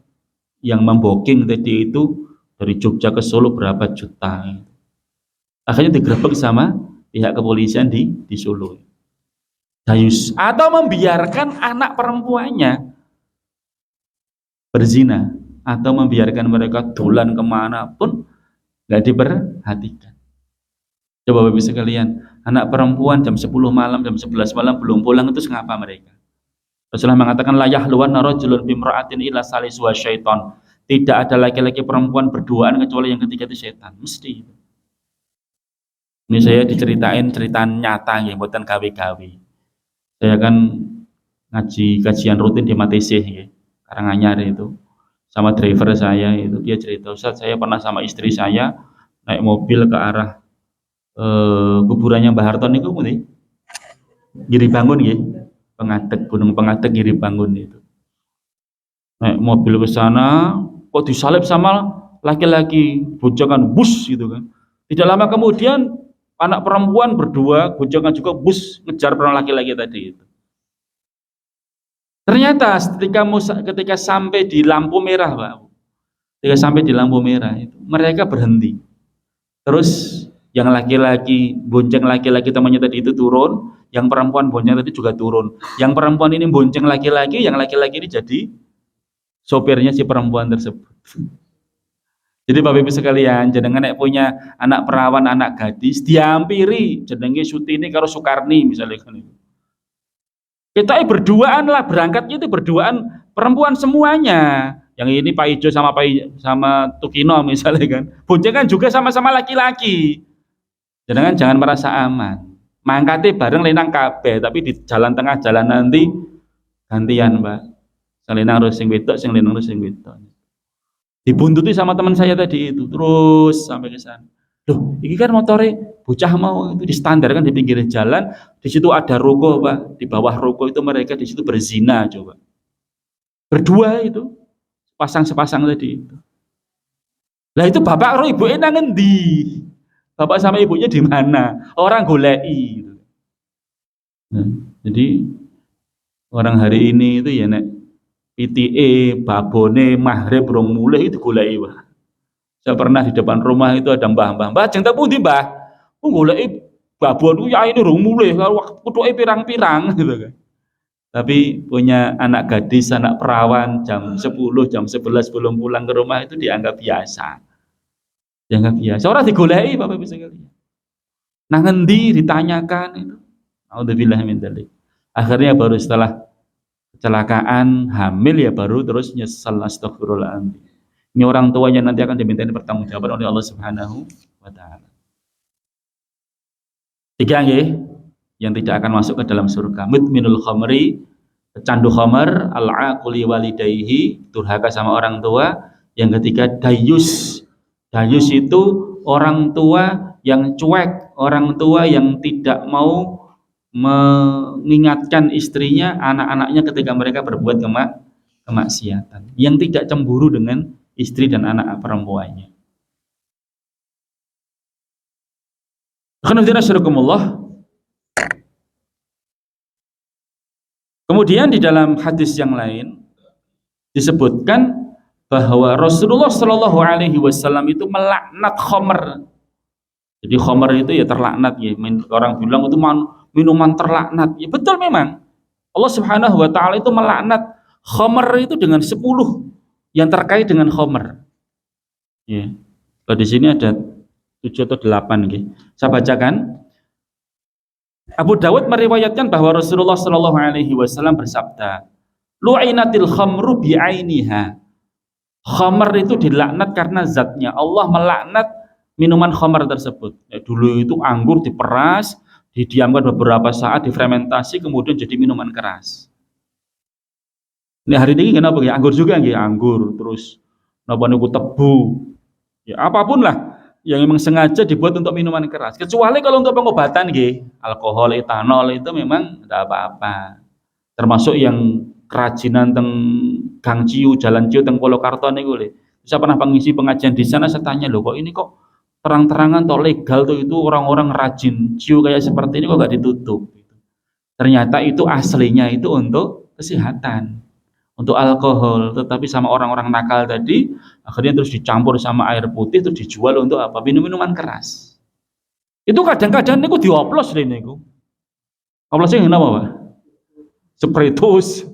yang memboking tadi itu dari Jogja ke Solo berapa juta. Akhirnya digerebek sama pihak kepolisian di Solo. Dayus. Atau membiarkan anak perempuannya berzina, atau membiarkan mereka dolan kemanapun nggak diperhatikan. Coba Bapak sekalian, anak perempuan jam 10 malam, jam 11 malam belum pulang itu ngapa mereka? Rasulullah mengatakan la yahluwan rajulun bimra'atin illa salisuha syaiton. Tidak ada laki-laki perempuan berduaan kecuali yang ketiga itu setan, mesti. Ini saya diceritain cerita nyata nggih, mboten gawe-gawe. Saya kan ngaji kajian rutin di Matesih nggih, Karanganyar itu. Sama driver saya itu, dia cerita, Ustaz, saya pernah sama istri saya naik mobil ke arah kuburannya Mbah Harton itu nggih. Giri Bangun nggih. Pengadeg, Gunung Pengadeg Giri Bangun itu. Naik mobil ke sana, kok disalib sama laki-laki, bojongan bus gitu kan. Tidak lama kemudian anak perempuan berdua, bojongan juga bus ngejar perang laki-laki tadi itu. Ternyata ketika sampai di lampu merah, Pak. Ketika sampai di lampu merah itu, mereka berhenti. Terus yang laki-laki, bonceng laki-laki temannya tadi itu turun, yang perempuan bonceng tadi juga turun. Yang perempuan ini bonceng laki-laki, yang laki-laki ini jadi sopirnya si perempuan tersebut. Jadi Bapak Ibu sekalian, jenengan nek punya anak perawan, anak gadis, diampiri jenenge Sutini karo Sukarni misalnya kan itu. Kita berduaan lah, berangkatnya itu berduaan perempuan semuanya. Yang ini Pak Ijo sama sama Tukino misalnya kan. Boncengan juga sama-sama laki-laki. Jangan merasa aman. Mangkate bareng lenang kabeh, tapi di jalan tengah jalan nanti gantian, Mbak. Sing lenang harus sing wedok, sing lenang harus sing wedok. Dibuntuti sama teman saya tadi itu, terus sampai ke sana. Loh, ini kan motore bocah mau itu distandarkan di pinggir jalan, di situ ada ruko, Pak. Di bawah ruko itu mereka di situ berzina coba. Berdua itu, sepasang tadi itu. Lah itu bapak karo ibuke nang endi? Bapak sama ibunya di mana? Orang golei gitu. Nah, jadi orang hari ini itu ya nek PTE, babone, maghrib rong mulih itu golei, Pak. Saya pernah di depan rumah itu ada mbah-mbah. Mbah, jeng tepu ndi, Mbah? Ku goleki babon ku ya ini rong mulih karo kutuke pirang-pirang gitu kan. Tapi punya anak gadis, anak perawan jam 10, jam 11 belum pulang ke rumah itu dianggap biasa. Dianggap biasa. Orang digoleki Bapak Ibu sekalian. Nah ngendi ditanyakan itu. Auzubillahi min dzalik. Akhirnya baru setelah kecelakaan hamil ya baru terus nyesal, astagfirullahaladzim. Ini orang tuanya nanti akan dimintai pertanggungjawaban oleh Allah Subhanahu wa taala. Tiga yang tidak akan masuk ke dalam surga. Mudminul khamri, pecandu khamar, al-aquli walidayhi, durhaka sama orang tua. Yang ketiga dayus. Dayus itu orang tua yang cuek, orang tua yang tidak mau mengingatkan istrinya, anak-anaknya ketika mereka berbuat kemaksiatan, yang tidak cemburu dengan istri dan anak perempuannya. Kemudian di dalam hadis yang lain disebutkan bahwa Rasulullah Shallallahu Alaihi Wasallam itu melaknat khamr. Jadi khamr itu ya terlaknat ya. Orang bilang itu minuman terlaknat. Ya betul memang. Allah Subhanahu Wa Taala itu melaknat khamr itu dengan 10 yang terkait dengan khamr. Ya. Kalau di sini ada 7 atau 8 gitu. Saya bacakan. Abu Dawud meriwayatkan bahwa Rasulullah Shallallahu Alaihi Wasallam bersabda, "Lu'inatil khamru bi'ainiha." Khamr itu dilaknat karena zatnya. Allah melaknat minuman khamr tersebut. Ya, dulu itu anggur diperas, didiamkan beberapa saat, difermentasi, kemudian jadi minuman keras. Ini hari ini kenapa ya? Anggur juga ya, anggur, terus napa niku tebu. Ya apapun lah yang memang sengaja dibuat untuk minuman keras. Kecuali kalau untuk pengobatan nggih, alkohol, etanol itu memang tidak apa-apa. Termasuk yang kerajinan teng Gang Ciu, Jalan Ciu teng Polokarto niku lho. Saya pernah mengisi pengajian di sana, saya tanya loh kok ini kok terang-terangan atau legal tuh itu orang-orang rajin ciu kayak seperti ini kok gak ditutup. Ternyata itu aslinya itu untuk kesehatan, untuk alkohol, tetapi sama orang-orang nakal tadi akhirnya terus dicampur sama air putih terus dijual untuk apa? Minum-minuman keras. Itu kadang-kadang niku dioplos lho niku. Oplosnya kenapa, Pak? Spiritus,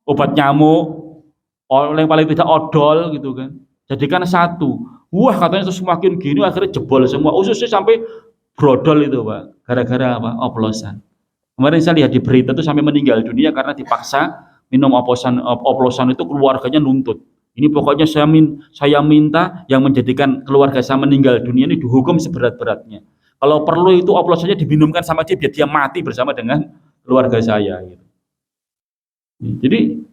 obat nyamuk, yang paling tidak odol gitu kan. Jadikan satu. Wah katanya itu semakin gini akhirnya jebol semua. Ususnya sampai brodol itu, Pak. Gara-gara apa? Oplosan. Kemarin saya lihat di berita itu sampai meninggal dunia karena dipaksa minum oplosan itu keluarganya nuntut. Ini pokoknya saya minta yang menjadikan keluarga saya meninggal dunia ini dihukum seberat-beratnya. Kalau perlu itu oplosannya diminumkan sama dia biar dia mati bersama dengan keluarga saya. Gitu. Jadi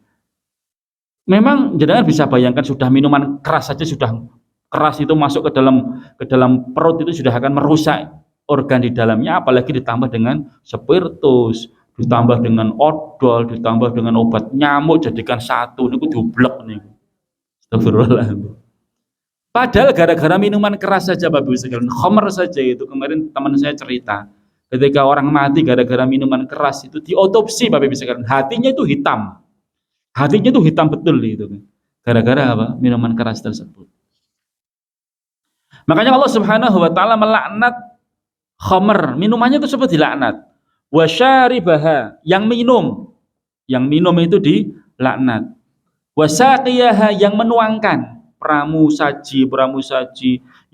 memang jenengan bisa bayangkan sudah minuman keras saja sudah keras itu masuk ke dalam perut itu sudah akan merusak organ di dalamnya, apalagi ditambah dengan spiritus, ditambah dengan odol, ditambah dengan obat nyamuk jadikan satu niku diublek niku. Astagfirullahaladzim. Padahal gara-gara minuman keras saja Bapak Ibu sekalian, khamr saja itu kemarin teman saya cerita, ketika orang mati gara-gara minuman keras itu diotopsi Bapak Ibu sekalian, hatinya itu hitam. Hatinya itu hitam betul itu kan. Gara-gara apa? Minuman keras tersebut. Makanya Allah Subhanahu wa taala melaknat khamr, minumannya tersebut dilaknat. Wasyaribaha, yang minum itu dilaknat. Wasaqiyaha, yang menuangkan. pramusaji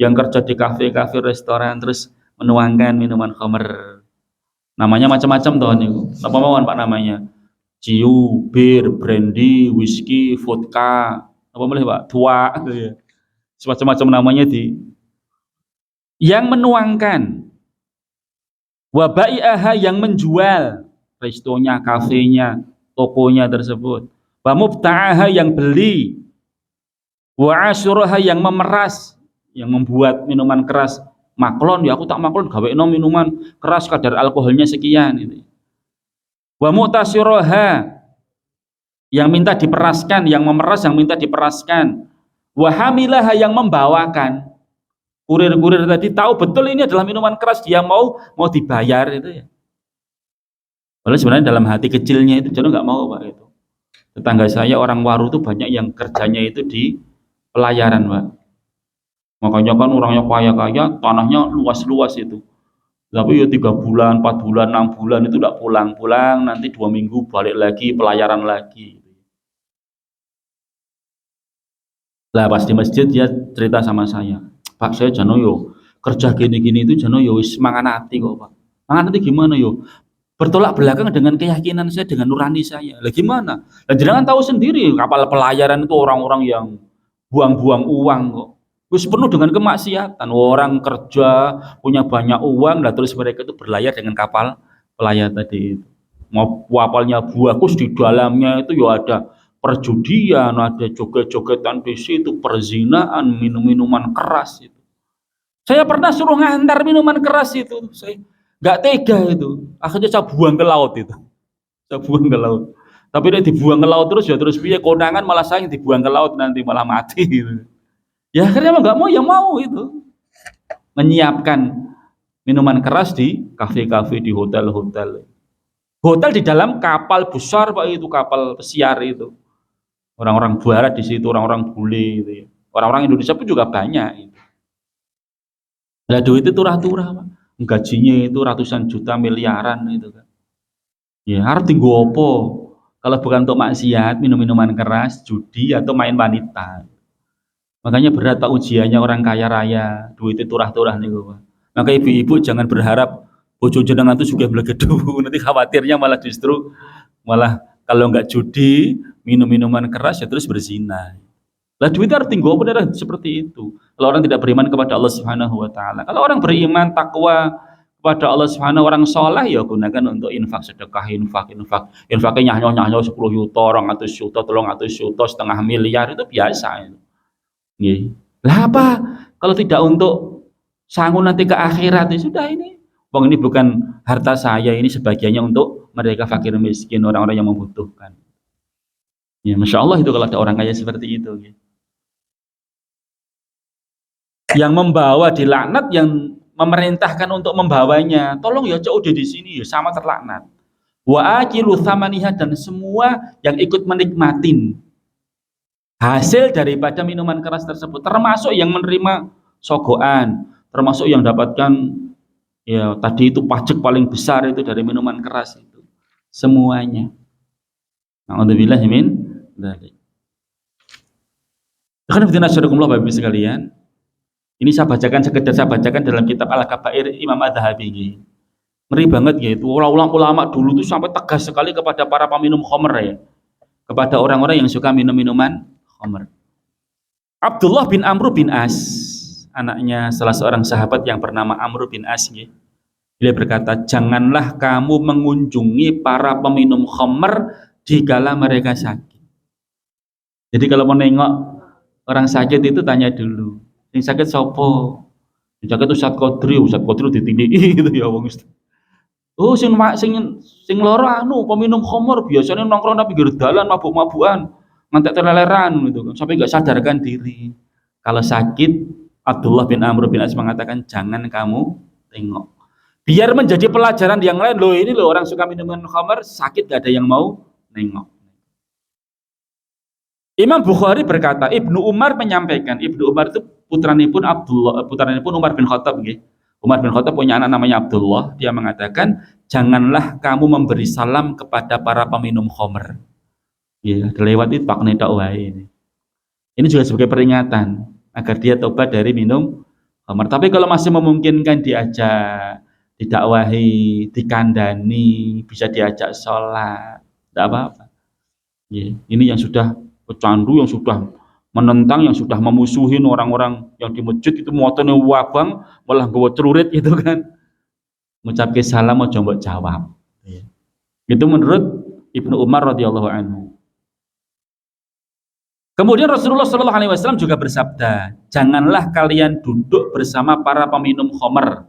yang kerja di kafe-kafe, restoran, terus menuangkan minuman khamr. Namanya macam-macam toh niku. Apa mawon Pak namanya? Ciu, bir, brandy, whisky, vodka, apa boleh Pak? Tua, gitu ya. Semacam-macam namanya yang menuangkan. Wabai'aha yang menjual, restonya, kafenya, tokonya tersebut. Wa mubta'aha yang beli. Wa asyuraha yang memeras, yang membuat minuman keras. Maklon, ya aku tak maklon gaweino minuman keras kadar alkoholnya sekian gitu. Wa mu'tasyiraha yang minta diperaskan, yang memeras yang minta diperaskan. Wa hamilaha yang membawakan. Kurir-kurir tadi tahu betul ini adalah minuman keras, dia mau dibayar itu ya. Padahal sebenarnya dalam hati kecilnya itu jangan nggak mau Pak itu. Tetangga saya orang Waru itu banyak yang kerjanya itu di pelayaran Pak. Makanya kan orangnya kaya-kaya, tanahnya luas-luas itu. Tapi ya 3 bulan, 4 bulan, 6 bulan itu tidak pulang-pulang, nanti 2 minggu balik lagi, pelayaran lagi. Lah pas di masjid dia cerita sama saya, Pak saya jano yo kerja gini-gini itu jano yo wis manganati kok Pak. Manganati gimana yo? Bertolak belakang dengan keyakinan saya, dengan nurani saya. Lah gimana? Lah jenengan tahu sendiri kapal pelayaran itu orang-orang yang buang-buang uang kok. Wis penuh dengan kemaksiatan. Orang kerja punya banyak uang, lah terus mereka itu berlayar dengan kapal pelayar tadi itu. Mau kapalnya bagus, di dalamnya itu ya ada perjudian, ada joget-jogetan di situ, perzinaan, minum-minuman keras itu. Saya pernah suruh ngantar minuman keras itu, saya nggak tega itu. Akhirnya saya buang ke laut itu. Saya buang ke laut. Tapi dia dibuang ke laut terus ya terus piye kondangan malah saya yang dibuang ke laut nanti malah mati gitu. Ya akhirnya nggak mau ya mau itu. Menyiapkan minuman keras di kafe-kafe, di hotel-hotel. Hotel di dalam kapal besar Pak itu, kapal pesiar itu. Orang-orang barat di situ, orang-orang bule gitu ya. Orang-orang Indonesia pun juga banyak. Lah duit itu turah-turah Pak. Gajinya itu ratusan juta, miliaran itu kan. Ya harus tinggu apa? Kalau bukan untuk maksiat, minum-minuman keras, judi atau main wanita. Makanya berat Pak ujiannya orang kaya raya, duit itu turah-turah nih Pak. Maka ibu-ibu jangan berharap bojo jenengan itu juga belegedu. Nanti khawatirnya malah justru kalau nggak judi, minum-minuman keras ya terus berzina. Lah duit harus tinggal benar seperti itu. Kalau orang tidak beriman kepada Allah Subhanahu wa taala. Kalau orang beriman takwa kepada Allah Subhanahu, orang soleh ya gunakan untuk infak, sedekah, infaknya nyaho 10 juta, 200 juta, 300 juta, setengah miliar itu biasa itu. Nggih. Lah apa kalau tidak untuk sanggup nanti ke akhirat ya sudah ini. Wong ini bukan harta saya, ini sebagiannya untuk mereka fakir miskin, orang-orang yang membutuhkan. Ya, Masya Allah itu kalau ada orang kaya seperti itu. Ya. Yang membawa dilaknat, yang memerintahkan untuk membawanya, tolong ya cok udah di sini ya sama terlaknat. Wa akilu thamaniha, dan semua yang ikut menikmatin hasil daripada minuman keras tersebut, termasuk yang menerima sogoan, termasuk yang dapatkan ya tadi itu pajak paling besar itu dari minuman keras itu, semuanya. Alhamdulillah min dzalik. Karena fitina syarakumullah Bapak Ibu sekalian. Ini saya bacakan dalam kitab Al-Kabair Imam Adz-Dzahabi. Ngeri banget gitu. Ulama dulu itu sampai tegas sekali kepada para peminum khamr ya. Kepada orang-orang yang suka minum minuman khamr. Abdullah bin Amr bin As, anaknya salah seorang sahabat yang bernama Amr bin As ya. Beliau berkata, janganlah kamu mengunjungi para peminum khamr dikala mereka sakit. Jadi kalau mau nengok orang sakit itu tanya dulu, yang sakit sopo? Yang sakit Ustaz Qadri ditindiki gitu ya wong Ustaz. Oh sing loro peminum khamr biasanya nongkrong di pinggir dalan mabuk-mabukan, ngantek teleleran gitu kan, sampai enggak sadarkan diri. Kalau sakit, Abdullah bin Amr bin As mengatakan jangan kamu tengok. Biar menjadi pelajaran yang lain, loh ini loh orang suka minuman khamr sakit gak ada yang mau nengok. Imam Bukhari berkata, Ibnu Umar menyampaikan, Ibnu Umar itu putranipun Umar bin Khattab nggih. Umar bin Khattab punya anak namanya Abdullah, dia mengatakan, janganlah kamu memberi salam kepada para peminum khamr. Ya, lewat itu Pak Neta wae ini. Ini juga sebagai peringatan agar dia tobat dari minum khamar. Tapi kalau masih memungkinkan diajak, didakwahi, dikandani, bisa diajak sholat, tidak apa-apa. Ya, ini yang sudah pecandu, yang sudah menentang, yang sudah memusuhin orang-orang yang di masjid itu muatannya wabang, malah gawa celurit gitu kan. Ngucapke salam aja mbok jawab. Ya. Itu menurut Ibnu Umar radhiyallahu anhu. Kemudian Rasulullah Shallallahu Alaihi Wasallam juga bersabda, janganlah kalian duduk bersama para peminum khamar.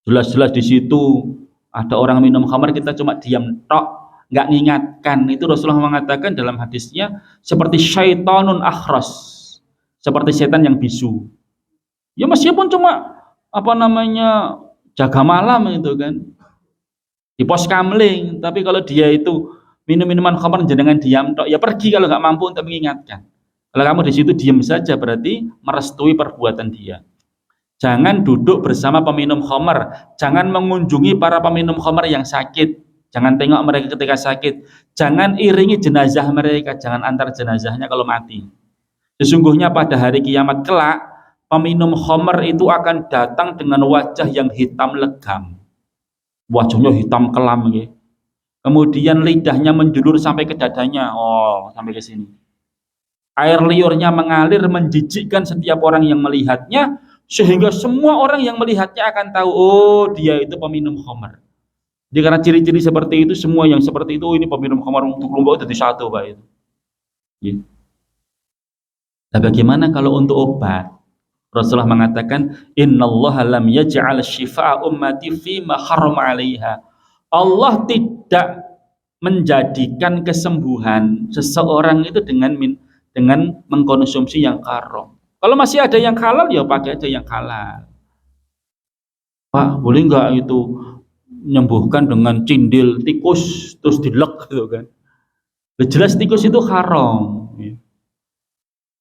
Jelas-jelas di situ ada orang minum khamar, kita cuma diam tok, nggak ngingatkan. Itu Rasulullah mengatakan dalam hadisnya seperti syaitanun akhras, seperti setan yang bisu. Ya meskipun cuma jaga malam itu kan, di pos kamling, tapi kalau dia itu minum minuman khamar jenengan diam tok, ya pergi kalau nggak mampu untuk mengingatkan. Kalau kamu di situ diam saja berarti merestui perbuatan dia. Jangan duduk bersama peminum khamar, jangan mengunjungi para peminum khamar yang sakit, jangan tengok mereka ketika sakit, jangan iringi jenazah mereka, jangan antar jenazahnya kalau mati. Sesungguhnya pada hari kiamat kelak, peminum khamar itu akan datang dengan wajah yang hitam legam. Wajahnya hitam kelam gitu. Kemudian lidahnya menjulur sampai ke dadanya, sampai ke sini. Air liurnya mengalir menjijikkan setiap orang yang melihatnya, sehingga semua orang yang melihatnya akan tahu, dia itu peminum khamar. Jadi karena ciri-ciri seperti itu, semua yang seperti itu ini peminum khamar untuk lomba jadi satu Pak itu. Ya. Nah, bagaimana kalau untuk obat? Rasulullah mengatakan, innallaha lam yaj'al syifa'a ummati fima harrama 'alaiha. Allah tidak menjadikan kesembuhan seseorang itu dengan mengkonsumsi yang haram. Kalau masih ada yang halal ya pakai aja yang halal. Pak, boleh nggak itu menyembuhkan dengan cindil tikus terus dilek gitu kan? Jelas tikus itu haram.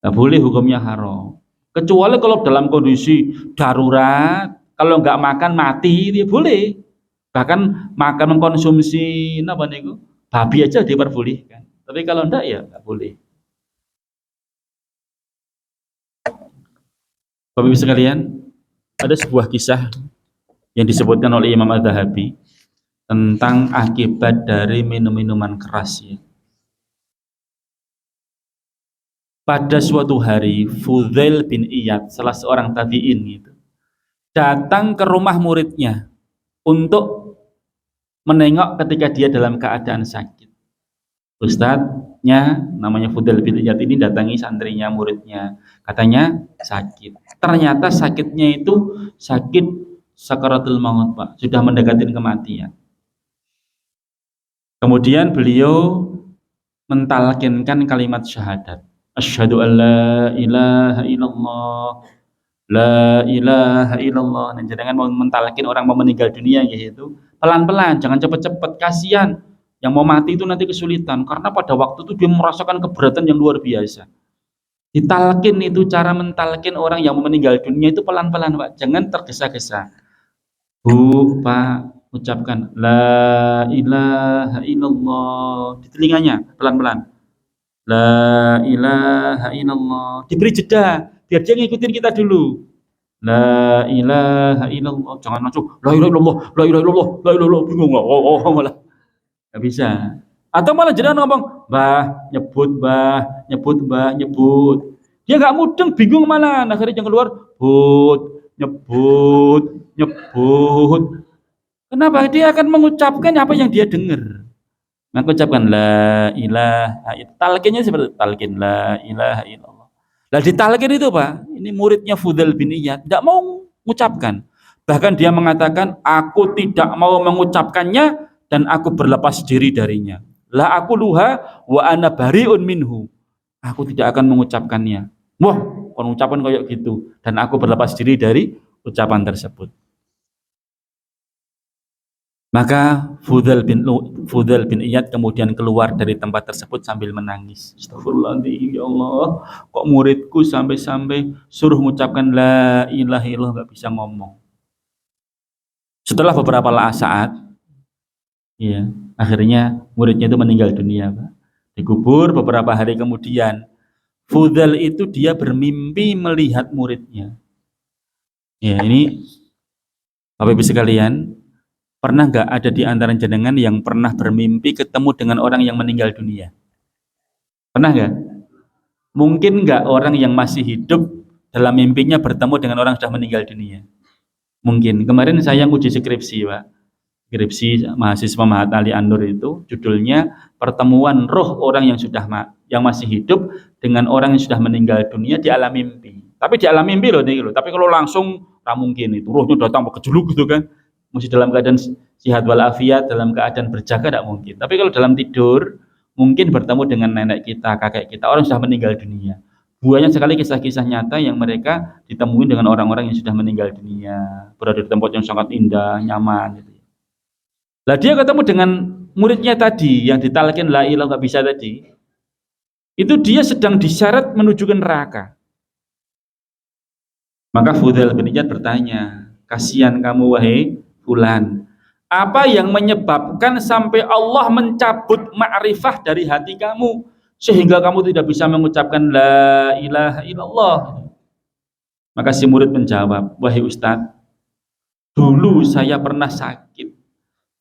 Nggak boleh, hukumnya haram. Kecuali kalau dalam kondisi darurat, kalau nggak makan mati, dia boleh. Bahkan makan mengkonsumsi babi aja diperbolehkan. Tapi kalau enggak ya enggak boleh. Bapak Ibu sekalian, ada sebuah kisah yang disebutkan oleh Imam Az-Zahabi tentang akibat dari minum-minuman keras ya. Pada suatu hari Fudail bin Iyad, salah seorang tabi'in gitu, datang ke rumah muridnya untuk menengok ketika dia dalam keadaan sakit. Ustadznya namanya Fudail bin Iyad ini datangi santrinya, muridnya, katanya sakit. Ternyata sakitnya itu sakit sakaratul maut Pak, sudah mendekati kematian. Kemudian beliau mentalkinkan kalimat syahadat, asyhadu an la ilaha illallah, la ilaha illallah. Dan jangan mau mentalkin orang mau meninggal dunia gitu, pelan-pelan, jangan cepet-cepet, kasihan yang mau mati itu nanti kesulitan, karena pada waktu itu dia merasakan keberatan yang luar biasa. Ditalkin itu, cara mentalkin orang yang mau meninggal dunia itu pelan-pelan Pak, jangan tergesa-gesa. Bu, Pak, ucapkan la ilaha illallah di telinganya pelan-pelan. La ilaha illallah, diberi jeda biar dia ngikutin kita dulu. La ilaha illallah, jangan langsung la ilaha illallah, la ilaha illallah, la ilaha illallah, bingung malah nggak bisa. Atau malah jangan ngomong bah, nyebut bah, nyebut bah, nyebut. Dia nggak mudeng, bingung malah. Akhirnya yang keluar but, nyebut, nyebut. Kenapa? Dia akan mengucapkan apa yang dia dengar. Mengucapkan la ilaha illallah. Talqinnya seperti talqin la ilaha illallah. Lah ditalqin itu Pak, ini muridnya Fudail bin Iyad tidak mau mengucapkan. Bahkan dia mengatakan, aku tidak mau mengucapkannya dan aku berlepas diri darinya. La aku luha wa ana bariun minhu. Aku tidak akan mengucapkannya. Wah, ucapan kayak gitu, dan aku berlepas diri dari ucapan tersebut. Maka Fudail bin Iyad kemudian keluar dari tempat tersebut sambil menangis. Astagfirullahaladzim, ya Allah, kok muridku sampai-sampai suruh mengucapkan la ilaha illallah nggak bisa ngomong. Setelah beberapa saat, ya, akhirnya muridnya itu meninggal dunia, Pak. Dikubur beberapa hari kemudian. Fudhal itu dia bermimpi melihat muridnya. Ya, ini Bapak Ibu sekalian, pernah nggak ada di antara jenengan yang pernah bermimpi ketemu dengan orang yang meninggal dunia? Pernah nggak? Mungkin nggak orang yang masih hidup dalam mimpinya bertemu dengan orang yang sudah meninggal dunia? Mungkin. Kemarin saya nguji skripsi, Pak. Skripsi mahasiswa Mahat Ali An-Nur itu judulnya pertemuan roh orang yang yang masih hidup dengan orang yang sudah meninggal dunia di alam mimpi. Tapi di alam mimpi loh nih loh. Tapi kalau langsung tak mungkin itu rohnya datang kejuluk gitu kan. Mesti dalam keadaan sihat walafiat, dalam keadaan berjaga tidak mungkin. Tapi kalau dalam tidur mungkin bertemu dengan nenek kita, kakek kita, orang yang sudah meninggal dunia. Banyak sekali kisah-kisah nyata yang mereka ditemui dengan orang-orang yang sudah meninggal dunia, berada di tempat yang sangat indah, nyaman gitu. Lah dia ketemu dengan muridnya tadi yang ditalkin la ilaha nggak bisa tadi. Itu dia sedang disyarat menuju ke neraka. Maka Fudail bin Iyad bertanya, kasihan kamu wahai fulan, apa yang menyebabkan sampai Allah mencabut ma'rifah dari hati kamu sehingga kamu tidak bisa mengucapkan la ilaha illallah? Maka si murid menjawab, wahai Ustadz, dulu saya pernah sakit.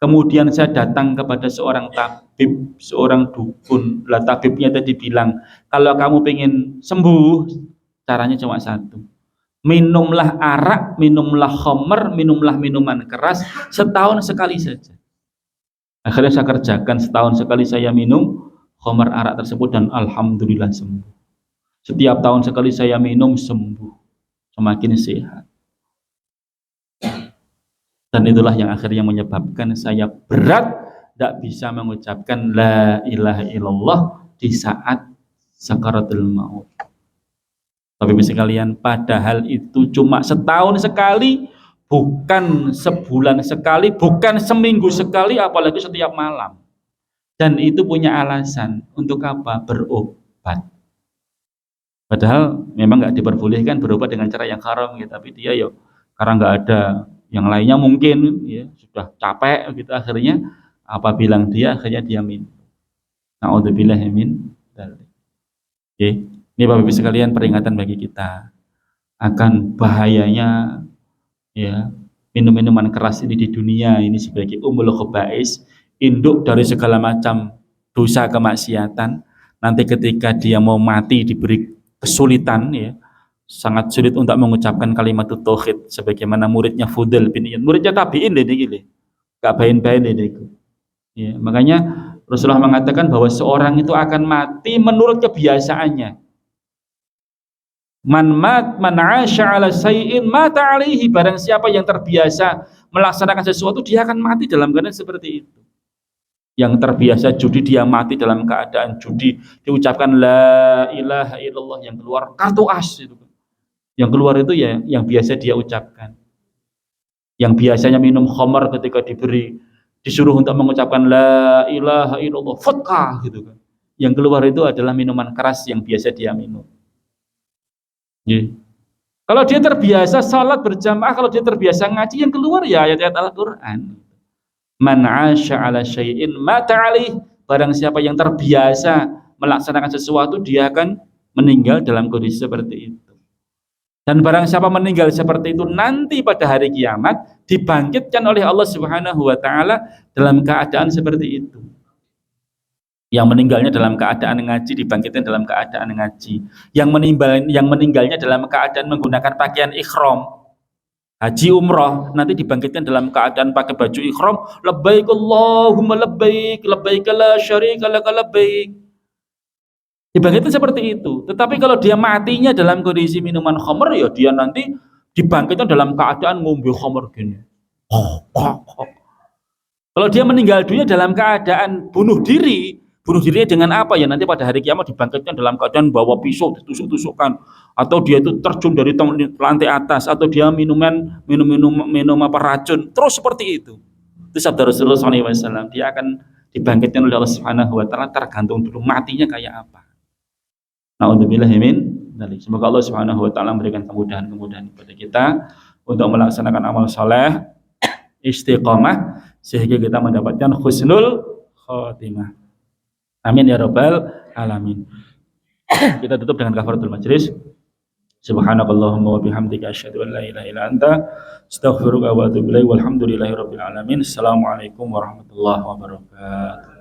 Kemudian saya datang kepada seorang tabib, seorang dukun. Lah tabibnya tadi bilang, kalau kamu pengen sembuh, caranya cuma satu. Minumlah arak, minumlah khamr, minumlah minuman keras setahun sekali saja. Akhirnya saya kerjakan, setahun sekali saya minum khamr arak tersebut dan alhamdulillah sembuh. Setiap tahun sekali saya minum sembuh, semakin sehat. Dan itulah yang akhirnya menyebabkan saya berat tidak bisa mengucapkan la ilaha illallah di saat sakaratul maut. Tapi sekalian, padahal itu cuma setahun sekali, bukan sebulan sekali, bukan seminggu sekali, apalagi setiap malam. Dan itu punya alasan untuk apa? Berobat. Padahal memang nggak diperbolehkan berobat dengan cara yang haram, gitu. Tapi dia ya karena nggak ada yang lainnya mungkin ya sudah capek gitu, akhirnya apa bilang dia, akhirnya dia minum. Naudzubillah min dzalik. Oke, ini Bapak Ibu sekalian peringatan bagi kita akan bahayanya ya minum-minuman keras ini di dunia ini sebagai ummul khaba'is, induk dari segala macam dosa kemaksiatan. Nanti ketika dia mau mati diberi kesulitan ya, sangat sulit untuk mengucapkan kalimat tauhid sebagaimana muridnya Fudail bin Iyad. Muridnya tabi'in deh iki. Gak bain-bain deh itu. Ya, makanya Rasulullah mengatakan bahwa seorang itu akan mati menurut kebiasaannya. Man 'asha 'ala syai'in mata 'alaihi, barang siapa yang terbiasa melaksanakan sesuatu dia akan mati dalam keadaan seperti itu. Yang terbiasa judi dia mati dalam keadaan judi, diucapkan la ilaha illallah, yang keluar kartu as itu. Yang keluar itu ya yang biasa dia ucapkan. Yang biasanya minum khamar ketika disuruh untuk mengucapkan la ilaha illallah, vodka gitu kan. Yang keluar itu adalah minuman keras yang biasa dia minum. Ya. Kalau dia terbiasa salat berjamaah, kalau dia terbiasa ngaji, yang keluar ya ayat-ayat Al-Qur'an. Man 'asha 'ala syai'in mata 'alaih, barang siapa yang terbiasa melaksanakan sesuatu dia akan meninggal dalam kondisi seperti itu. Dan barang siapa meninggal seperti itu nanti pada hari kiamat dibangkitkan oleh Allah Subhanahu wa taala dalam keadaan seperti itu. Yang meninggalnya dalam keadaan ngaji dibangkitkan dalam keadaan ngaji. Yang meninggalnya dalam keadaan menggunakan pakaian ihram haji umrah nanti dibangkitkan dalam keadaan pakai baju ihram, labbaik Allahumma labbaik, labbaik la syarika laka labbaik. Dibangkitkan seperti itu. Tetapi kalau dia matinya dalam kondisi minuman khamr, ya dia nanti dibangkitkan dalam keadaan ngombe khamr gini. Kalau dia meninggal dunia dalam keadaan bunuh dirinya dengan apa ya? Nanti pada hari kiamat dibangkitkan dalam keadaan bawa pisau ditusuk-tusukkan, atau dia itu terjun dari lantai atas, atau dia minum apa racun, terus seperti itu. Itu sabda Rasulullah SAW. Dia akan dibangkitkan oleh Allah Subhanahu Wa Taala, tergantung dulu matinya kayak apa. Na'udzubillahimin dzalik. Semoga Allah Subhanahu wa taala memberikan kemudahan-kemudahan kepada kita untuk melaksanakan amal saleh, istiqamah sehingga kita mendapatkan husnul khotimah. Amin ya rabbal alamin. Kita tutup dengan kafaratul majlis. Subhanakallahumma wa bihamdika asyhadu an la ilaha illa anta astaghfiruka wa atubu ilaik. Walhamdulillahirabbil alamin. Assalamualaikum warahmatullahi wabarakatuh.